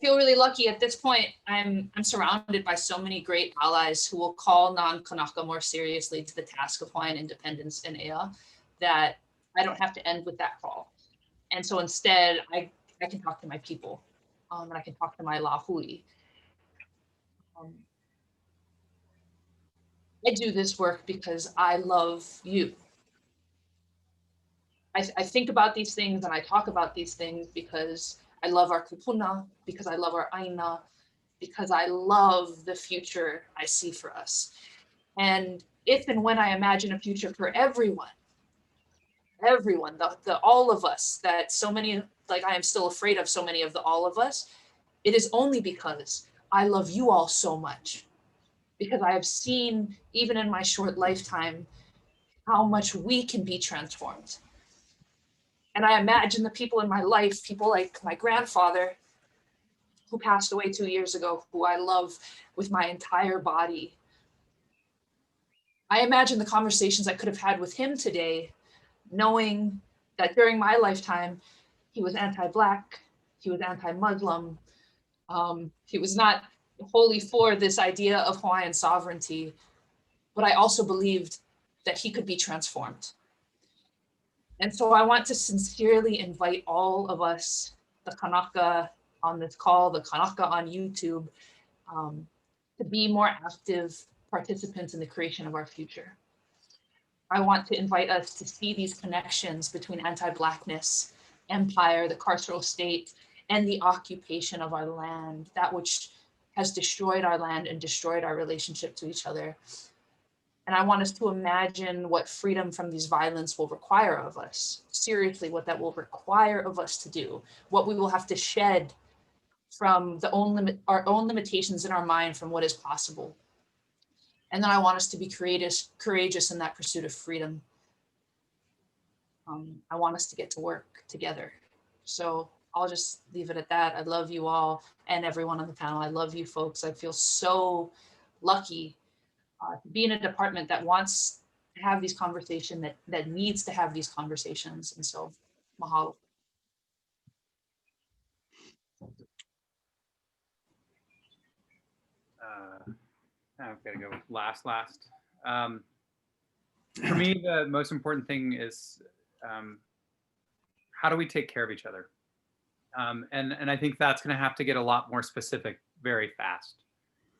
[SPEAKER 3] feel really lucky at this point. I'm surrounded by so many great allies who will call non-Kanaka more seriously to the task of Hawaiian independence in Ea, that I don't have to end with that call. And so instead, I can talk to my people, and I can talk to my lahui. I do this work because I love you. I think about these things and I talk about these things because I love our kupuna, because I love our aina, because I love the future I see for us. And if and when I imagine a future for everyone, the all of us, that so many, like I am still afraid of so many of the all of us, it is only because I love you all so much. Because I have seen, even in my short lifetime, how much we can be transformed. And I imagine the people in my life, people like my grandfather, who passed away 2 years ago, who I love with my entire body. I imagine the conversations I could have had with him today, knowing that during my lifetime, he was anti-Black, he was anti-Muslim, he was not wholly for this idea of Hawaiian sovereignty, but I also believed that he could be transformed. And so I want to sincerely invite all of us, the Kanaka on this call, the Kanaka on YouTube, to be more active participants in the creation of our future. I want to invite us to see these connections between anti-Blackness, empire, the carceral state, and the occupation of our land, that which has destroyed our land and destroyed our relationship to each other. And I want us to imagine what freedom from these violence will require of us, seriously, what that will require of us to do, what we will have to shed from our own limitations in our mind from what is possible. And then I want us to be courageous in that pursuit of freedom. I want us to get to work together. So I'll just leave it at that. I love you all and everyone on the panel. I love you folks. I feel so lucky to be in a department that wants to have these conversations, that needs to have these conversations. And so, mahalo.
[SPEAKER 2] I've got to go last. For me, the most important thing is how do we take care of each other? And I think that's going to have to get a lot more specific very fast.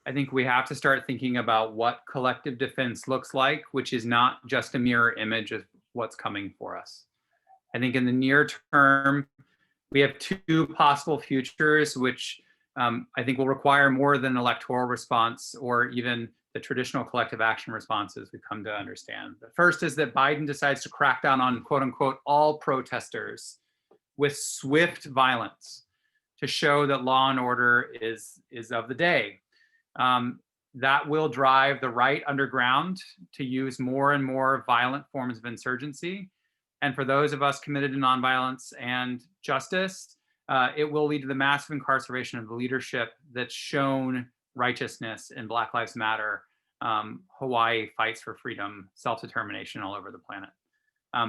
[SPEAKER 2] I think we have to start thinking about what collective defense looks like, which is not just a mirror image of what's coming for us. I think in the near term, We have two possible futures, which I think will require more than electoral response or even the traditional collective action responses we've come to understand. The first is that Biden decides to crack down on quote unquote all protesters with swift violence to show that law and order is of the day. That will drive the right underground to use more and more violent forms of insurgency. And for those of us committed to nonviolence and justice, it will lead to the massive incarceration of the leadership that's shown righteousness in Black Lives Matter, Hawaii fights for freedom, self-determination all over the planet.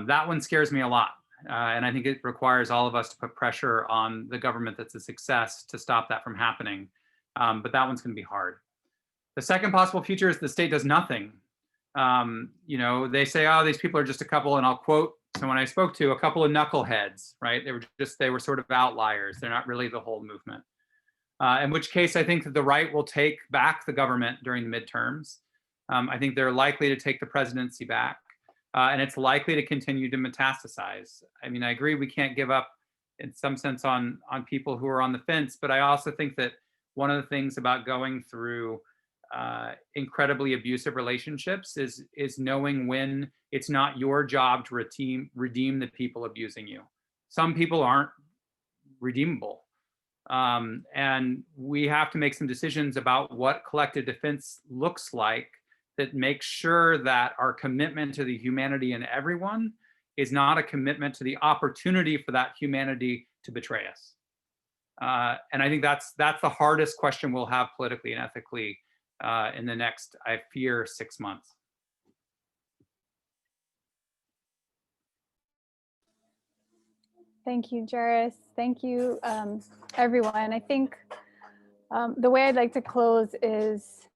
[SPEAKER 2] That one scares me a lot. And I think it requires all of us to put pressure on the government that's a success to stop that from happening. But that one's gonna be hard. The second possible future is the state does nothing. You know, they say, oh, these people are just a couple, and I'll quote someone I spoke to, a couple of knuckleheads, right? They were sort of outliers. They're not really the whole movement. In which case, I think that the right will take back the government during the midterms. I think they're likely to take the presidency back, and it's likely to continue to metastasize. I mean, I agree we can't give up in some sense on people who are on the fence, but I also think that one of the things about going through incredibly abusive relationships is knowing when it's not your job to redeem the people abusing you. Some people aren't redeemable. And we have to make some decisions about what collective defense looks like that makes sure that our commitment to the humanity in everyone is not a commitment to the opportunity for that humanity to betray us. And I think that's the hardest question we'll have politically and ethically in the next, I fear, 6 months.
[SPEAKER 1] Thank you, Jairus. Thank you, everyone. I think the way I'd like to close is,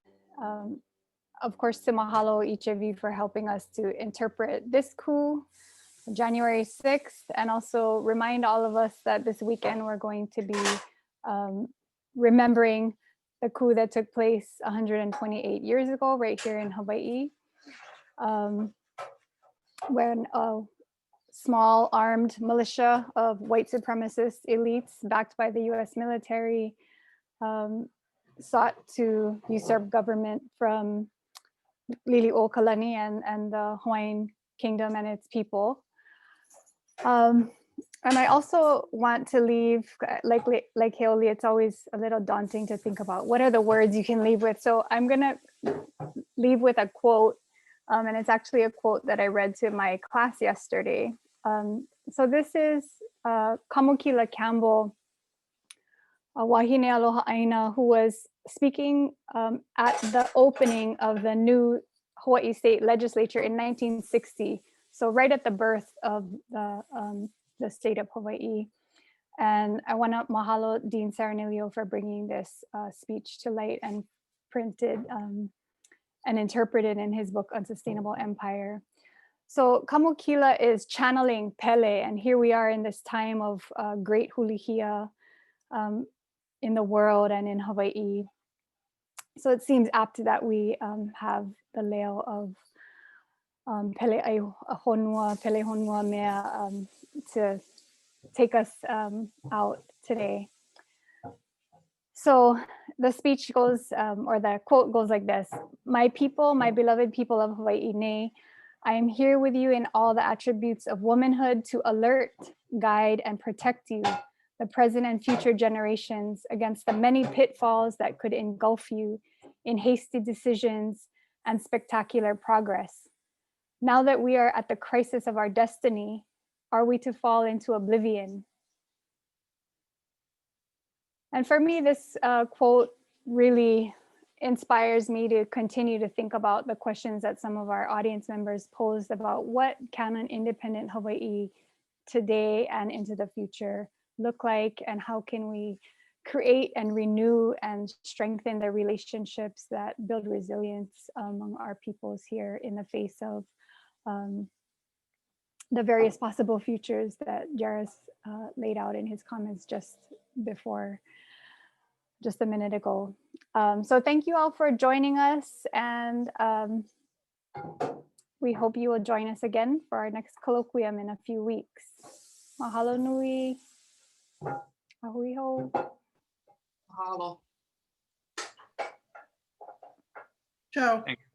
[SPEAKER 1] of course, to mahalo each of you for helping us to interpret this coup, January 6th, and also remind all of us that this weekend we're going to be remembering the coup that took place 128 years ago, right here in Hawaii, when a small armed militia of white supremacist elites backed by the US military sought to usurp government from Heolimeleikalani and the Hawaiian kingdom and its people. And I also want to leave, like Heoli, it's always a little daunting to think about what are the words you can leave with. So I'm gonna leave with a quote, and it's actually a quote that I read to my class yesterday. So this is Kamokila Campbell, a Wahine Aloha Aina, who was speaking at the opening of the new Hawaii State Legislature in 1960. So right at the birth of the state of Hawaii. And I want to mahalo Dean Saranilio for bringing this speech to light and printed and interpreted in his book, Unsustainable Empire. So Kamokila is channeling Pele, and here we are in this time of great hulihia in the world and in Hawaii. So it seems apt that we have the leo of Pele Honua Mea to take us out today. So the speech goes, or the quote goes like this: "My people, my beloved people of Hawaii, nay, I am here with you in all the attributes of womanhood to alert, guide, and protect you, the present and future generations, against the many pitfalls that could engulf you in hasty decisions and spectacular progress. Now that we are at the crisis of our destiny, are we to fall into oblivion?" And for me, this quote really inspires me to continue to think about the questions that some of our audience members posed about what can an independent Hawaii today and into the future look like, and how can we create and renew and strengthen the relationships that build resilience among our peoples here in the face of the various possible futures that Jairus laid out in his comments just a minute ago. So thank you all for joining us, and we hope you will join us again for our next colloquium in a few weeks. Mahalo nui. Ahuiho.
[SPEAKER 3] Mahalo.
[SPEAKER 4] Ciao.
[SPEAKER 2] Thank you.